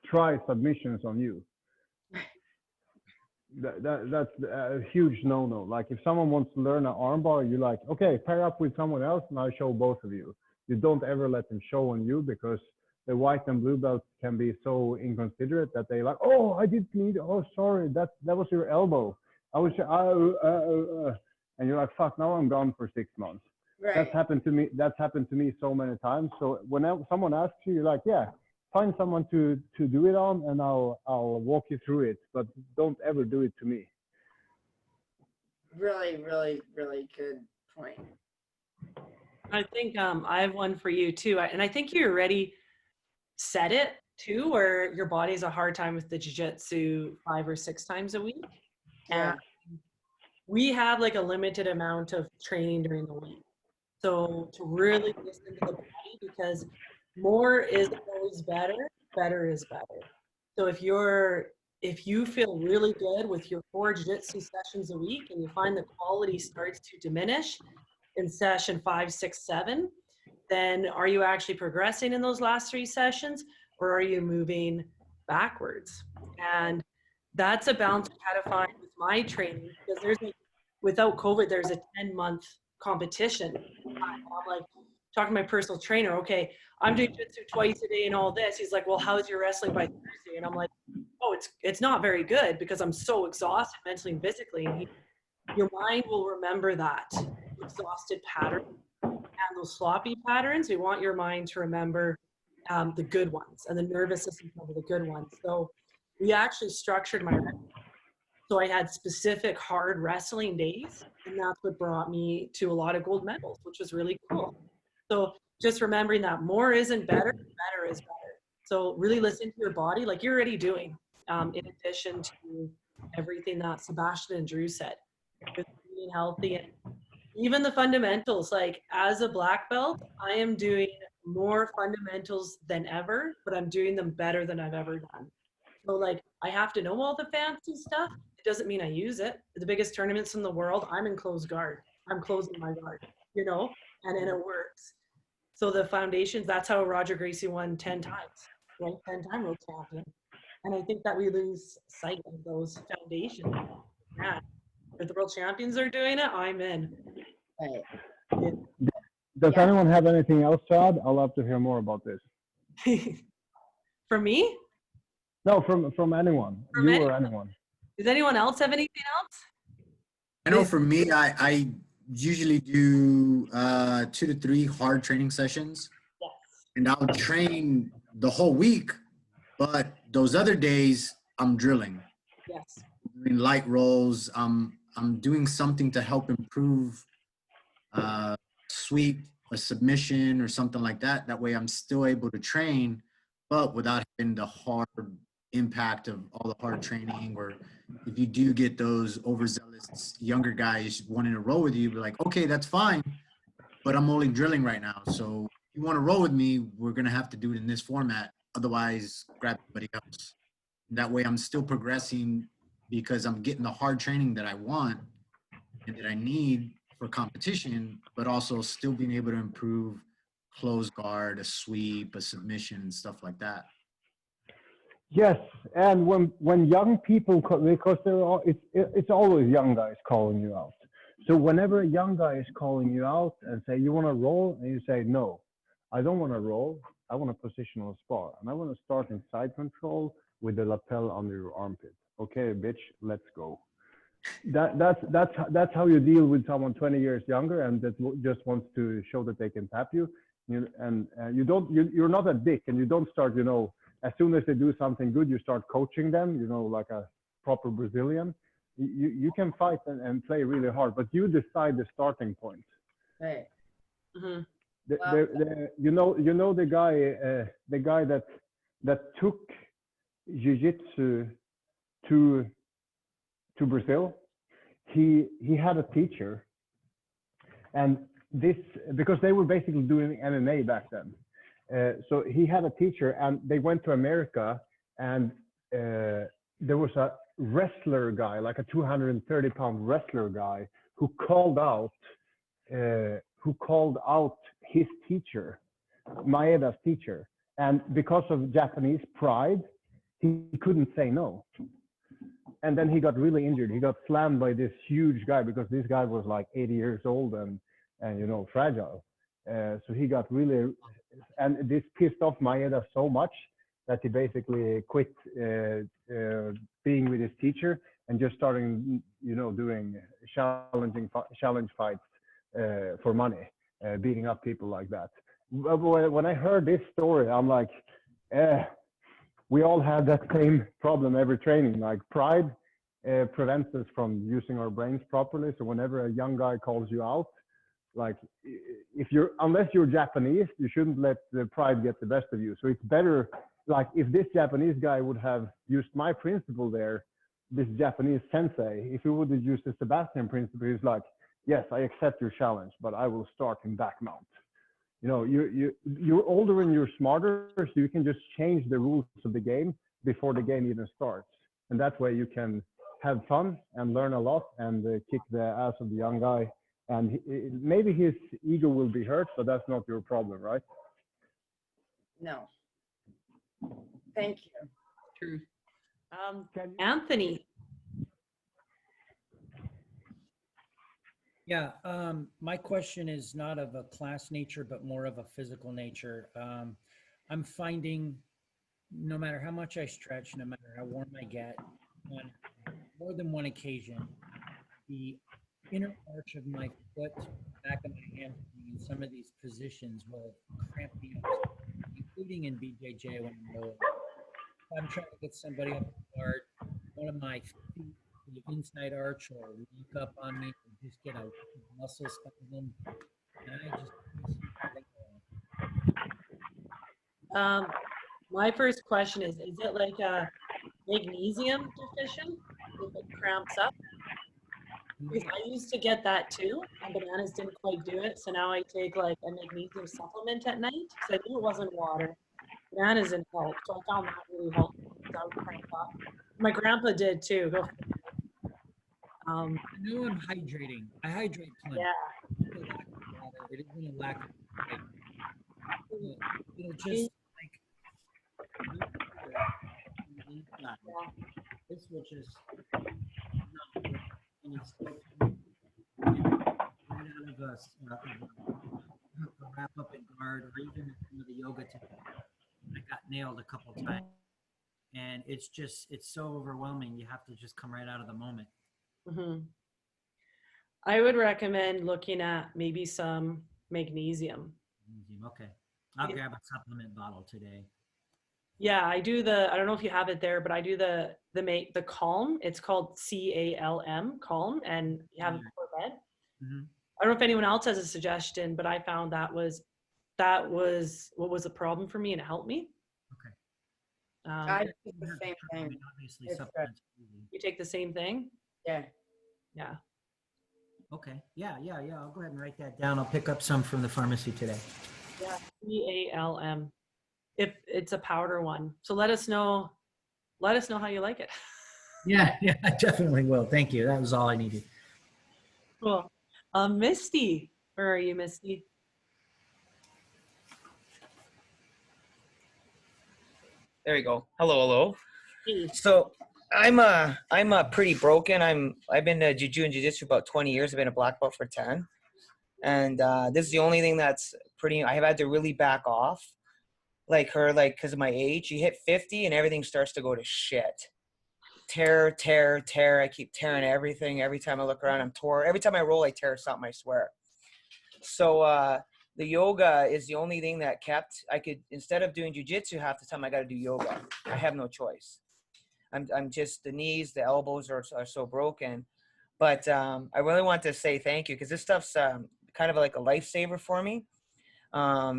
try submissions on you. That's a huge no-no. Like if someone wants to learn an armbar, you're like, okay, pair up with someone else and I'll show both of you. You don't ever let them show on you, because the white and blue belts can be so inconsiderate that they like, oh, I didn't need, oh, sorry, that was your elbow. I was, and you're like, fuck, now I'm gone for 6 months. Right. That's happened to me so many times. So whenever someone asks you, you're like, yeah, find someone to do it on and I'll walk you through it, but don't ever do it to me. Really, really, really good point. I think I have one for you too. And I think you already said it too, where your body has a hard time with the jiu-jitsu 5 or 6 times a week. Yeah. And we have like a limited amount of training during the week. So to really listen to the body, because more is always better, better is better. So if you feel really good with your 4 jiu-jitsu sessions a week and you find the quality starts to diminish in session 5, 6, 7, then are you actually progressing in those last 3 sessions, or are you moving backwards? And that's a balance I had to find with my training, because there's without COVID, there's a 10-month competition. I'm like talking to my personal trainer, okay, I'm doing jiu-jitsu twice a day and all this. He's like, well, how's your wrestling by Thursday? And I'm like, oh, it's not very good, because I'm so exhausted mentally and physically. And your mind will remember that exhausted pattern and those sloppy patterns. We want your mind to remember the good ones, and the nervous system are the good ones. So we actually structured my, so I had specific hard wrestling days, and that's what brought me to a lot of gold medals, which was really cool. So just remembering that more isn't better, better is better. So really listen to your body, like you're already doing, in addition to everything that Sebastian and Drew said, just being healthy and even the fundamentals. Like as a black belt, I am doing more fundamentals than ever, but I'm doing them better than I've ever done. So like I have to know all the fancy stuff. It doesn't mean I use it. The biggest tournaments in the world, I'm in closed guard. I'm closing my guard, you know, and then it works. So the foundations, that's how Roger Gracie won 10 times, right? 10-time world champion. And I think that we lose sight of those foundations. Yeah. If the world champions are doing it, I'm in. Right. Yeah. Does anyone have anything else to add? I'd love to hear more about this. For me? No, from anyone. From you anyone. or anyone. Does anyone else have anything else? I know for me, I usually do 2 to 3 hard training sessions. Yes. And I'll train the whole week, but those other days I'm drilling. Yes. Doing light rolls. I'm doing something to help improve sweep, a submission or something like that. That way I'm still able to train, but without having the hard impact of all the hard training. Or if you do get those overzealous younger guys wanting to roll with you, be like, okay, that's fine, but I'm only drilling right now. So if you want to roll with me, we're going to have to do it in this format. Otherwise, grab somebody else. That way I'm still progressing because I'm getting the hard training that I want and that I need for competition, but also still being able to improve close guard, a sweep, a submission, and stuff like that. Yes, and when young people, because it's always young guys calling you out. So whenever a young guy is calling you out and say you want to roll, and you say no, I don't want to roll. I want a positional spar, and I want to start in side control with the lapel under your armpit. Okay, bitch, let's go. That's how you deal with someone 20 years younger and that just wants to show that they can tap you. You're not a dick, and you don't start, as soon as they do something good, you start coaching them, like a proper Brazilian. You can fight and play really hard, but you decide the starting point. Right. Mm-hmm. The guy that took jiu-jitsu to Brazil. He had a teacher, and this because they were basically doing MMA back then. So he had a teacher, and they went to America, and there was a wrestler guy, like a 230-pound wrestler guy, who called out his teacher, Maeda's teacher, and because of Japanese pride, he couldn't say no. And then he got really injured. He got slammed by this huge guy because this guy was like 80 years old and fragile. So he got really, and this pissed off Maeda so much that he basically quit being with his teacher and just starting, doing challenge fights for money, beating up people like that. When I heard this story, I'm like, we all have that same problem every training. Like pride prevents us from using our brains properly. So whenever a young guy calls you out, like unless you're Japanese, you shouldn't let the pride get the best of you. So it's better, like if this Japanese guy would have used my principle there, this Japanese sensei, if he would have used the Sebastian principle, he's like, yes, I accept your challenge, but I will start in back mount. You're older and you're smarter, so you can just change the rules of the game before the game even starts. And that way you can have fun and learn a lot and kick the ass of the young guy. And maybe his ego will be hurt, but that's not your problem, right? No. Thank you. True. Anthony. Yeah, my question is not of a class nature, but more of a physical nature. I'm finding no matter how much I stretch, no matter how warm I get, on more than one occasion, the inner arch of my foot, back of my hand, in some of these positions will cramp me up. leading in BJJ when I'm trying to get somebody up the guard, one of my feet, the inside arch, or lock up on me, and just get a muscle spasm, and I just My first question is it like a magnesium deficient if it cramps up? Because I used to get that too, and bananas didn't quite do it. So now I take like a magnesium supplement at night because I knew it wasn't water. Bananas didn't help, so I found that really helpful. That would cramp up. My grandpa did too. Go for it. I know I'm hydrating. I hydrate plenty. Yeah. It's a lack of water. It isn't a lack of just like this, which is not any right out of us a wrap up and guard, or even some of the yoga techniques. I got nailed a couple times, and it's so overwhelming. You have to just come right out of the moment. Mm-hmm. I would recommend looking at maybe some magnesium. Okay, I'll grab a supplement bottle today. Yeah, I don't know if you have it there, but I do the Calm. It's called CALM, Calm, and you have it before bed. Mm-hmm. I don't know if anyone else has a suggestion, but I found that was what was the problem for me, and it helped me. Okay. I do the same thing. Obviously, It's supplements. You take the same thing? Yeah. Yeah. Okay. Yeah. I'll go ahead and write that down. I'll pick up some from the pharmacy today. Yeah, CALM. If it's a powder one. So let us know how you like it. Yeah, I definitely will. Thank you. That was all I needed. Cool. Misty, where are you, Misty? There you go. Hello. So I'm pretty broken. I've been to Jiu-Jitsu about 20 years. I've been a black belt for 10. And this is the only thing that's I have had to really back off. Because of my age, you hit 50 and everything starts to go to shit. Tear. I keep tearing everything. Every time I look around, I'm tore. Every time I roll, I tear something, I swear. So the yoga is the only thing that instead of doing jiu-jitsu half the time, I got to do yoga. I have no choice. I'm just, the knees, the elbows are so broken. But I really want to say thank you, because this stuff's kind of like a lifesaver for me.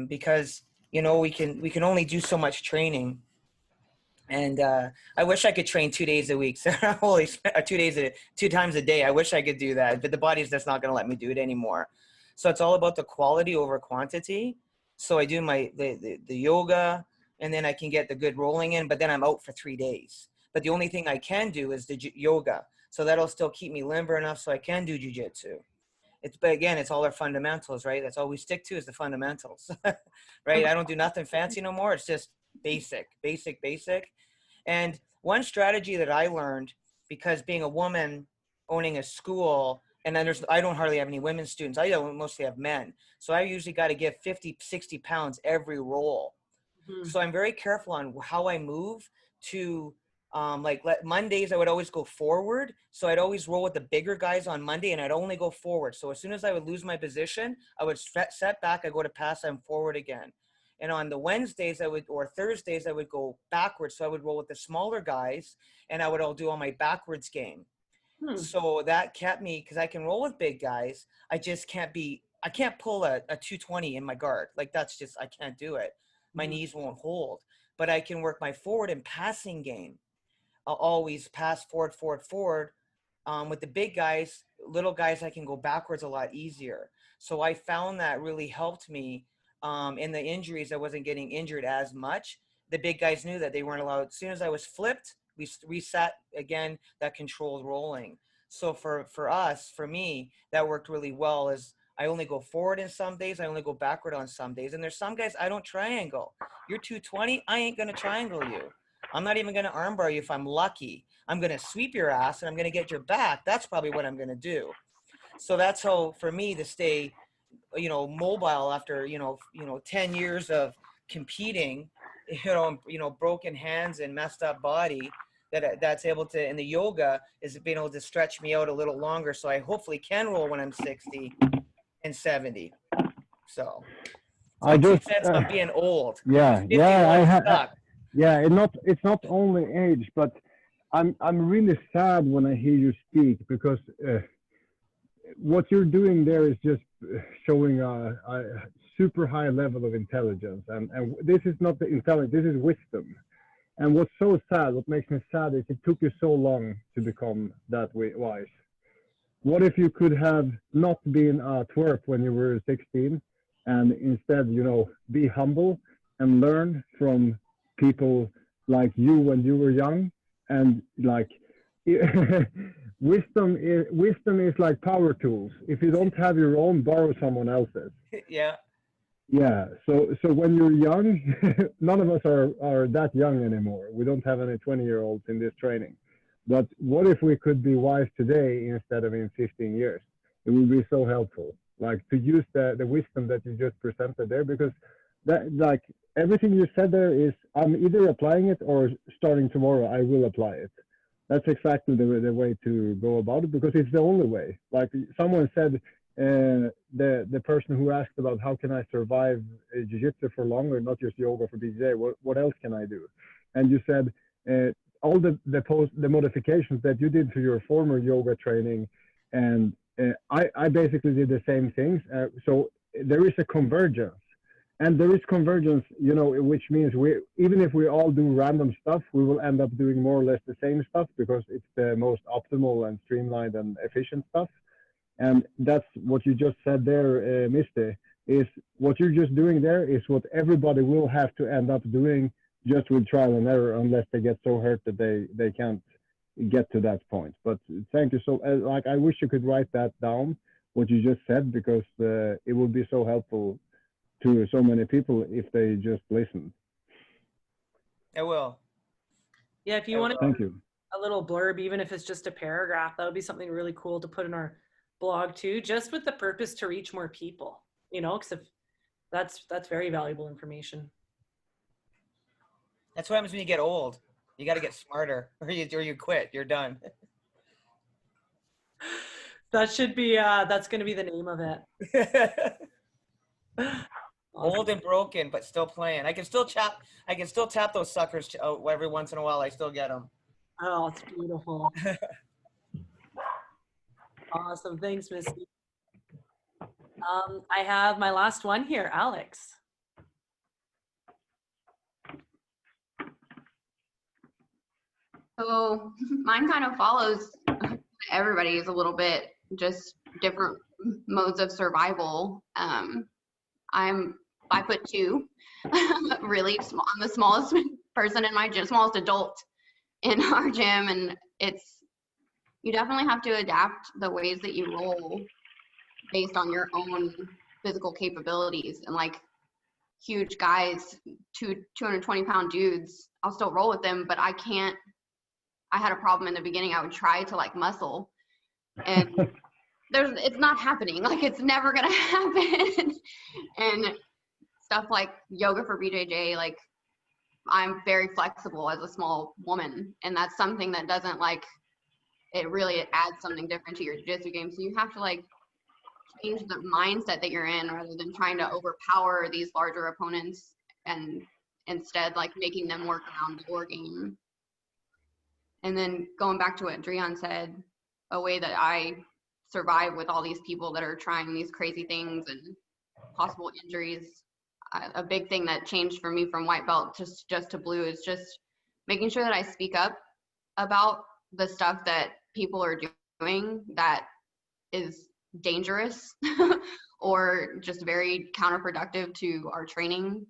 Because we can only do so much training, and I wish I could train 2 days a week. So holy, 2 times a day. I wish I could do that, but the body's just not going to let me do it anymore. So it's all about the quality over quantity. So I do the yoga, and then I can get the good rolling in, but then I'm out for 3 days. But the only thing I can do is the yoga. So that'll still keep me limber enough so I can do jiu-jitsu. But again, it's all our fundamentals, right? That's all we stick to is the fundamentals, right? I don't do nothing fancy no more. It's just basic. And one strategy that I learned, because being a woman owning a school, and then I don't hardly have any women students. I mostly have men. So I usually got to give 50, 60 pounds every roll. Mm-hmm. So I'm very careful on how I move to, Mondays, I would always go forward. So I'd always roll with the bigger guys on Monday, and I'd only go forward. So as soon as I would lose my position, I would set back, I go to pass, I'm forward again. And on the Wednesdays or Thursdays, I would go backwards. So I would roll with the smaller guys, and I would all do all my backwards game. So that kept me, because I can roll with big guys. I just can't pull a 220 in my guard. Like that's just, I can't do it. My knees won't hold, but I can work my forward and passing game. I'll always pass forward. With the big guys, little guys, I can go backwards a lot easier. So I found that really helped me in the injuries. I wasn't getting injured as much. The big guys knew that they weren't allowed. As soon as I was flipped, we reset again that controlled rolling. So for me, that worked really well. Is I only go forward in some days, I only go backward on some days. And there's some guys I don't triangle. You're 220, I ain't gonna triangle you. I'm not even gonna armbar you if I'm lucky. I'm gonna sweep your ass and I'm gonna get your back. That's probably what I'm gonna do. So that's how, for me, to stay, mobile after 10 years of competing, broken hands and messed up body, that's able to, and the yoga is being able to stretch me out a little longer, so I hopefully can roll when I'm 60 and 70. So I just sense of being old. yeah, 51 sucks. yeah. It's not only age, but I'm really sad when I hear you speak, because what you're doing there is just showing a super high level of intelligence, and this is not the intelligence, this is wisdom. And what's so sad, what makes me sad, is it took you so long to become that wise. What if you could have not been a twerp when you were 16, and instead, you know, be humble and learn from people like you when you were young, and like wisdom is like power tools. If you don't have your own, borrow someone else's. Yeah. Yeah. So when you're young, none of us are that young anymore. We don't have any 20-year-olds in this training. But what if we could be wise today instead of in 15 years? It would be so helpful. Like, to use the wisdom that you just presented there, because that, like, everything you said there is, I'm either applying it or starting tomorrow I will apply it. That's exactly the way to go about it, because it's the only way. Like someone said, the person who asked about how can I survive jiu-jitsu for longer, not just yoga for BJJ, what else can I do? And you said all the modifications that you did to your former yoga training, and I basically did the same things. So there is a convergence. And there is convergence, you know, which means even if we all do random stuff, we will end up doing more or less the same stuff, because it's the most optimal and streamlined and efficient stuff. And that's what you just said there, Misty, is what you're just doing there is what everybody will have to end up doing, just with trial and error, unless they get so hurt that they can't get to that point. But thank you. So like, I wish you could write that down, what you just said, because it would be so helpful to so many people if they just listen. I will. Yeah, if you want to, thank you. A little blurb, even if it's just a paragraph, that would be something really cool to put in our blog too, just with the purpose to reach more people, you know, because that's very valuable information. That's what happens when you get old. You got to get smarter, or you quit. You're done. That should be that's going to be the name of it. Old and broken, but still playing. I can still tap those suckers every once in a while. I still get them. Oh, it's beautiful. Awesome. Thanks, Misty. I have my last one here, Alex. So mine kind of follows everybody's a little bit, just different modes of survival. I'm 5'2", really small. I'm the smallest person in my gym, smallest adult in our gym, and you definitely have to adapt the ways that you roll based on your own physical capabilities. And like huge guys, 220-pound dudes, I'll still roll with them, but I had a problem in the beginning. I would try to like muscle, and it's not happening. Like, it's never gonna happen. And stuff like Yoga for BJJ, like, I'm very flexible as a small woman, and that's something that doesn't, like, it adds something different to your jiu-jitsu game. So you have to like change the mindset that you're in, rather than trying to overpower these larger opponents, and instead like making them work around your game. And then going back to what Drian said, a way that I survive with all these people that are trying these crazy things and possible injuries, a big thing that changed for me from white belt just to blue is just making sure that I speak up about the stuff that people are doing that is dangerous or just very counterproductive to our training.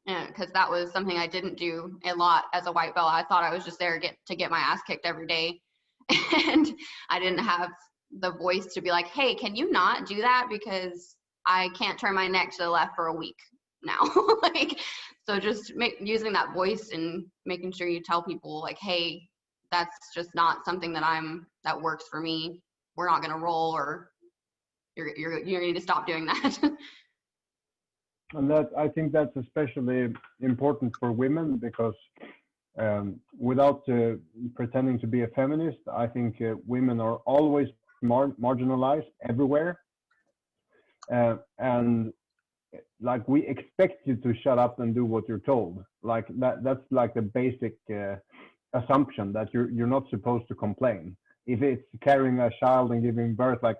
Because that was something I didn't do a lot as a white belt. I thought I was just there to get my ass kicked every day. And I didn't have the voice to be like, hey, can you not do that? Because I can't turn my neck to the left for a week now. Like, so just using that voice and making sure you tell people like, hey, that's just not something that works for me. We're not going to roll, or you need to stop doing that. And I think that's especially important for women, because without pretending to be a feminist, I think women are always marginalized everywhere. And like we expect you to shut up and do what you're told. Like that's like the basic assumption that you're not supposed to complain. If it's carrying a child and giving birth, like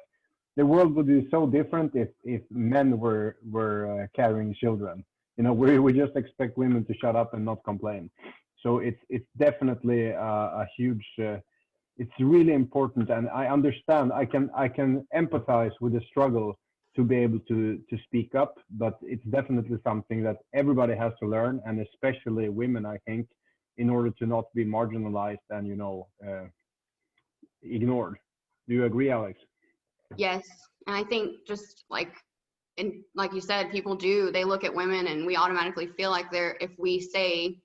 the world would be so different if men were carrying children. You know, we just expect women to shut up and not complain. So it's definitely a huge. It's really important, and I understand. I can empathize with the struggle to be able to speak up, but it's definitely something that everybody has to learn, and especially women, I think, in order to not be marginalized and ignored. Do you agree, Alex? Yes, and I think just like, and like you said, people do, they look at women and we automatically feel like if we say,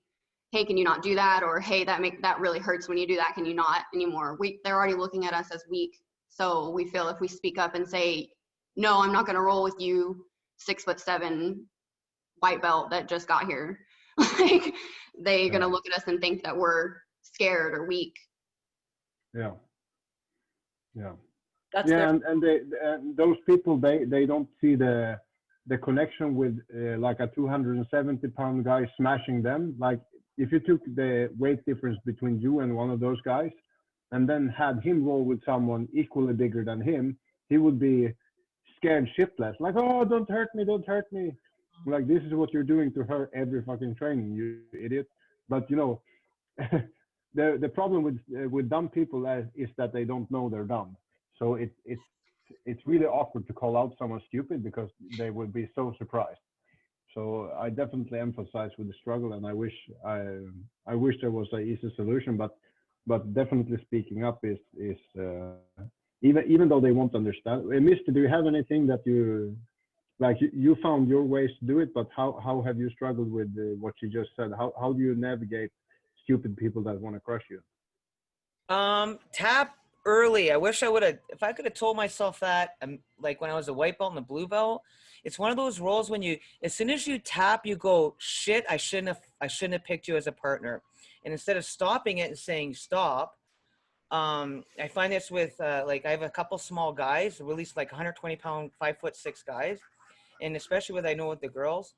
hey, can you not do that? Or, hey, that really hurts when you do that, can you not anymore? They're already looking at us as weak. So we feel if we speak up and say, no, I'm not gonna roll with you 6'7" white belt that just got here, like they're gonna look at us and think that we're scared or weak. Yeah. That's and those people, they don't see the connection with like a 270-pound guy smashing them. Like if you took the weight difference between you and one of those guys and then had him roll with someone equally bigger than him, he would be scared shitless. Like, oh, don't hurt me. Like, this is what you're doing to her every fucking training, you idiot. But, you know, the problem with dumb people is that they don't know they're dumb. So it's really awkward to call out someone stupid because they would be so surprised. So I definitely emphasize with the struggle, and I wish there was an easy solution, but definitely speaking up is even though they won't understand. Mister, do you have anything that you like? You found your ways to do it, but how have you struggled with what you just said? How do you navigate stupid people that want to crush you? Tap early. I wish I would have, if I could have told myself that, like when I was a white belt and a blue belt. It's one of those roles when as soon as you tap, you go, shit, I shouldn't have picked you as a partner. And instead of stopping it and saying stop, I find this with like I have a couple small guys, released like 120-pound, 5'6" guys, and especially with with the girls,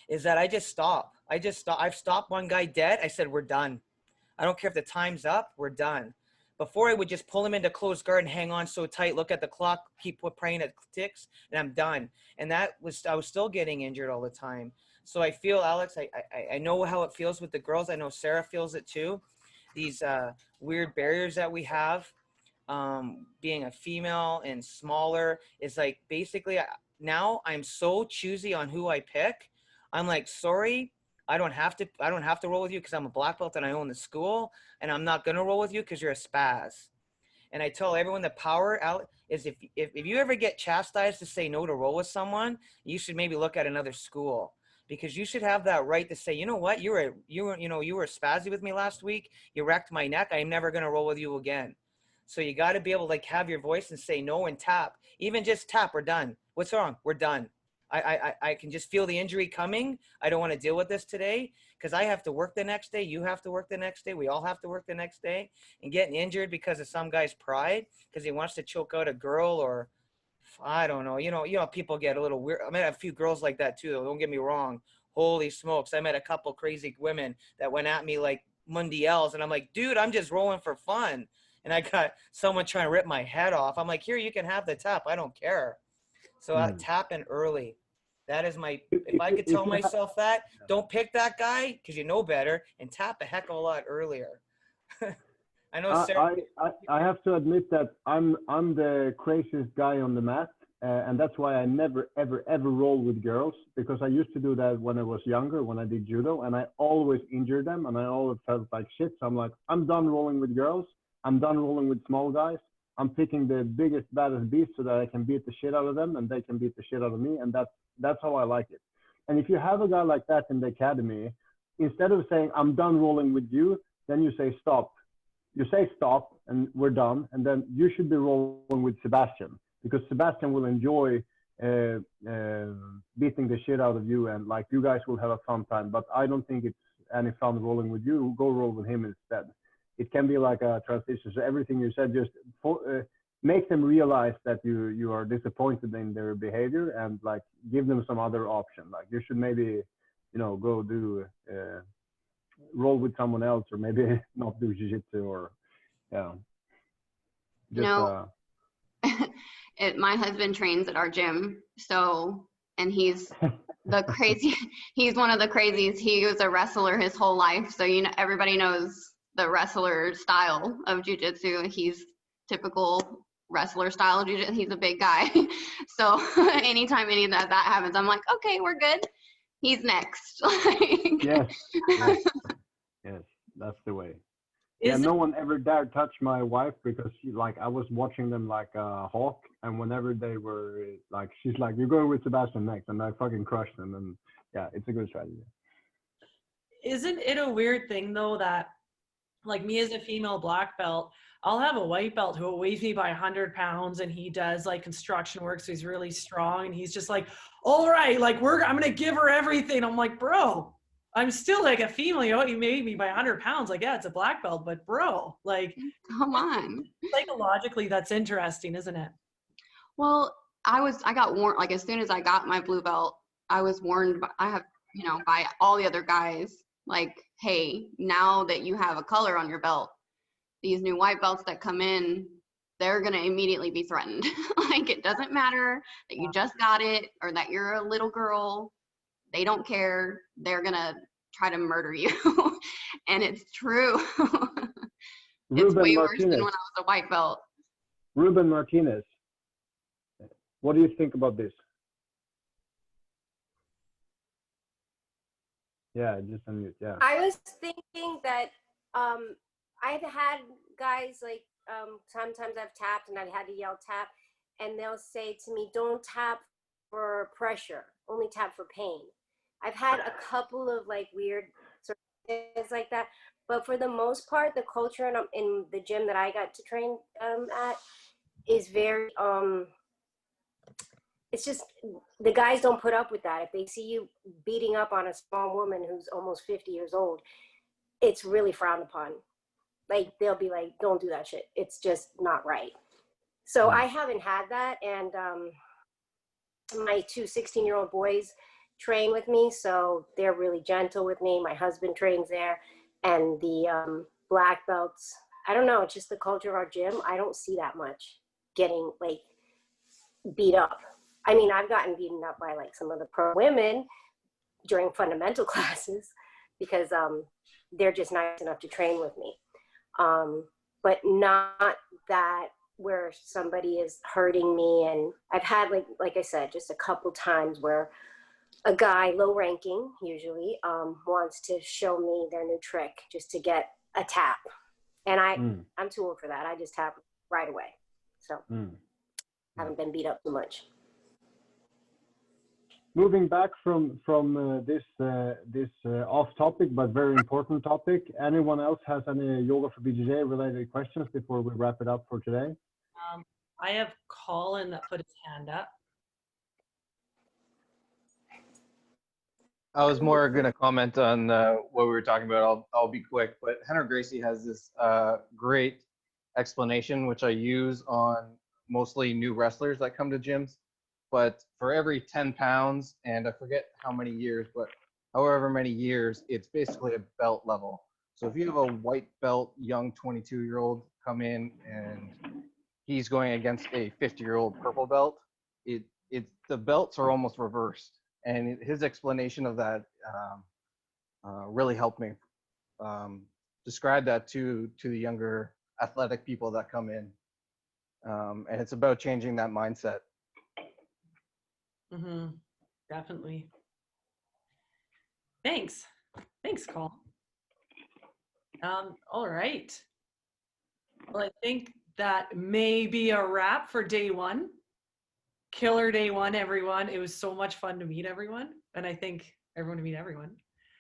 is that I just stop. I've stopped one guy dead. I said, we're done. I don't care if the time's up. We're done. Before I would just pull him into closed guard and hang on so tight, look at the clock, keep praying it ticks, and I'm done. And I was still getting injured all the time. So I feel, Alex, I know how it feels with the girls. I know Sarah feels it too. These weird barriers that we have, being a female and smaller, is like basically now I'm so choosy on who I pick. I'm like, sorry, I don't have to roll with you because I'm a black belt and I own the school, and I'm not gonna roll with you because you're a spaz. And I tell everyone the power out is if you ever get chastised to say no to roll with someone, you should maybe look at another school, because you should have that right to say, you know what, you were spazzy with me last week, you wrecked my neck, I'm never gonna roll with you again. So you got to be able to like have your voice and say no and tap. Even just tap, we're done. What's wrong? We're done. I can just feel the injury coming. I don't want to deal with this today because I have to work the next day. You have to work the next day. We all have to work the next day. And getting injured because of some guy's pride, because he wants to choke out a girl, or I don't know. You know, people get a little weird. I met a few girls like that too. Don't get me wrong. Holy smokes. I met a couple crazy women that went at me like Mundials. And I'm like, dude, I'm just rolling for fun. And I got someone trying to rip my head off. I'm like, here, you can have the tap. I don't care. So tapping early. That is if I could tell myself that, don't pick that guy because you know better, and tap a heck of a lot earlier. I know, Sarah. I have to admit that I'm the craziest guy on the mat, and that's why I never, ever, ever roll with girls, because I used to do that when I was younger, when I did judo, and I always injured them, and I always felt like shit. So I'm like, I'm done rolling with girls. I'm done rolling with small guys. I'm picking the biggest, baddest beast so that I can beat the shit out of them and they can beat the shit out of me. And that's how I like it. And if you have a guy like that in the academy, instead of saying, I'm done rolling with you, then you say, stop. You say stop and we're done. And then you should be rolling with Sebastian, because Sebastian will enjoy beating the shit out of you. And like, you guys will have a fun time, but I don't think it's any fun rolling with you. Go roll with him instead. It can be like a transition. So everything you said, just make them realize that you are disappointed in their behavior, and like give them some other option. Like you should maybe, go do roll with someone else, or maybe not do jiu-jitsu, or yeah. My husband trains at our gym, and he's he's one of the crazies. He was a wrestler his whole life, so everybody knows the wrestler style of jiu-jitsu. He's typical wrestler style jiu-jitsu. He's a big guy. So anytime any of that happens, I'm like, okay, we're good. He's next. Yes, that's the way. No one ever dared touch my wife, because I was watching them like a hawk, and whenever they were like, she's like, you're going with Sebastian next, and I fucking crushed them. And yeah, it's a good strategy. Isn't it a weird thing though that, like, me as a female black belt, I'll have a white belt who weighs me by 100 pounds, and he does like construction work, so he's really strong, and he's just like, all right, like I'm gonna give her everything. I'm like, bro, I'm still like a female. You made me by 100 pounds. Like, yeah, it's a black belt, but bro, like, come on. Psychologically, that's interesting, isn't it? Well, I got warned, like, as soon as I got my blue belt, I was warned by all the other guys, like, hey, now that you have a color on your belt, these new white belts that come in, they're going to immediately be threatened. Like, it doesn't matter that you just got it or that you're a little girl. They don't care. They're going to try to murder you. And it's true. It's way worse than when I was a white belt. Ruben Martinez, what do you think about this? Yeah, just unmute. Yeah. I was thinking that I've had guys like sometimes I've tapped and I've had to yell tap, and they'll say to me, "Don't tap for pressure, only tap for pain." I've had a couple of like weird sort of things like that, but for the most part, the culture in the gym that I got to train at is very it's just the guys don't put up with that. If they see you beating up on a small woman who's almost 50 years old, it's really frowned upon. Like, they'll be like, don't do that shit. It's just not right. So I haven't had that. And my two 16-year-old boys train with me, so they're really gentle with me. My husband trains there. And the black belts, I don't know, it's just the culture of our gym. I don't see that much getting like beat up. I mean, I've gotten beaten up by like some of the pro women during fundamental classes because they're just nice enough to train with me. But not that where somebody is hurting me. And I've had, like I said, just a couple times where a guy, low ranking usually, wants to show me their new trick just to get a tap. And I'm too old for that. I just tap right away. So haven't been beat up too much. Moving back from this off topic but very important topic, anyone else has any Yoga for BJJ related questions before we wrap it up for today? I have Colin that put his hand up. I was more going to comment on what we were talking about. I'll be quick, but Henry Gracie has this great explanation, which I use on mostly new wrestlers that come to gyms. But for every 10 pounds, and I forget how many years, but however many years, it's basically a belt level. So if you have a white belt, young 22-year-old come in and he's going against a 50-year-old purple belt, the belts are almost reversed. And his explanation of that really helped me describe that to the younger athletic people that come in. And it's about changing that mindset. Definitely. Thanks, Colin. All right. Well, I think that may be a wrap for day one. Killer day one, everyone. It was so much fun to meet everyone, and I think everyone to meet everyone.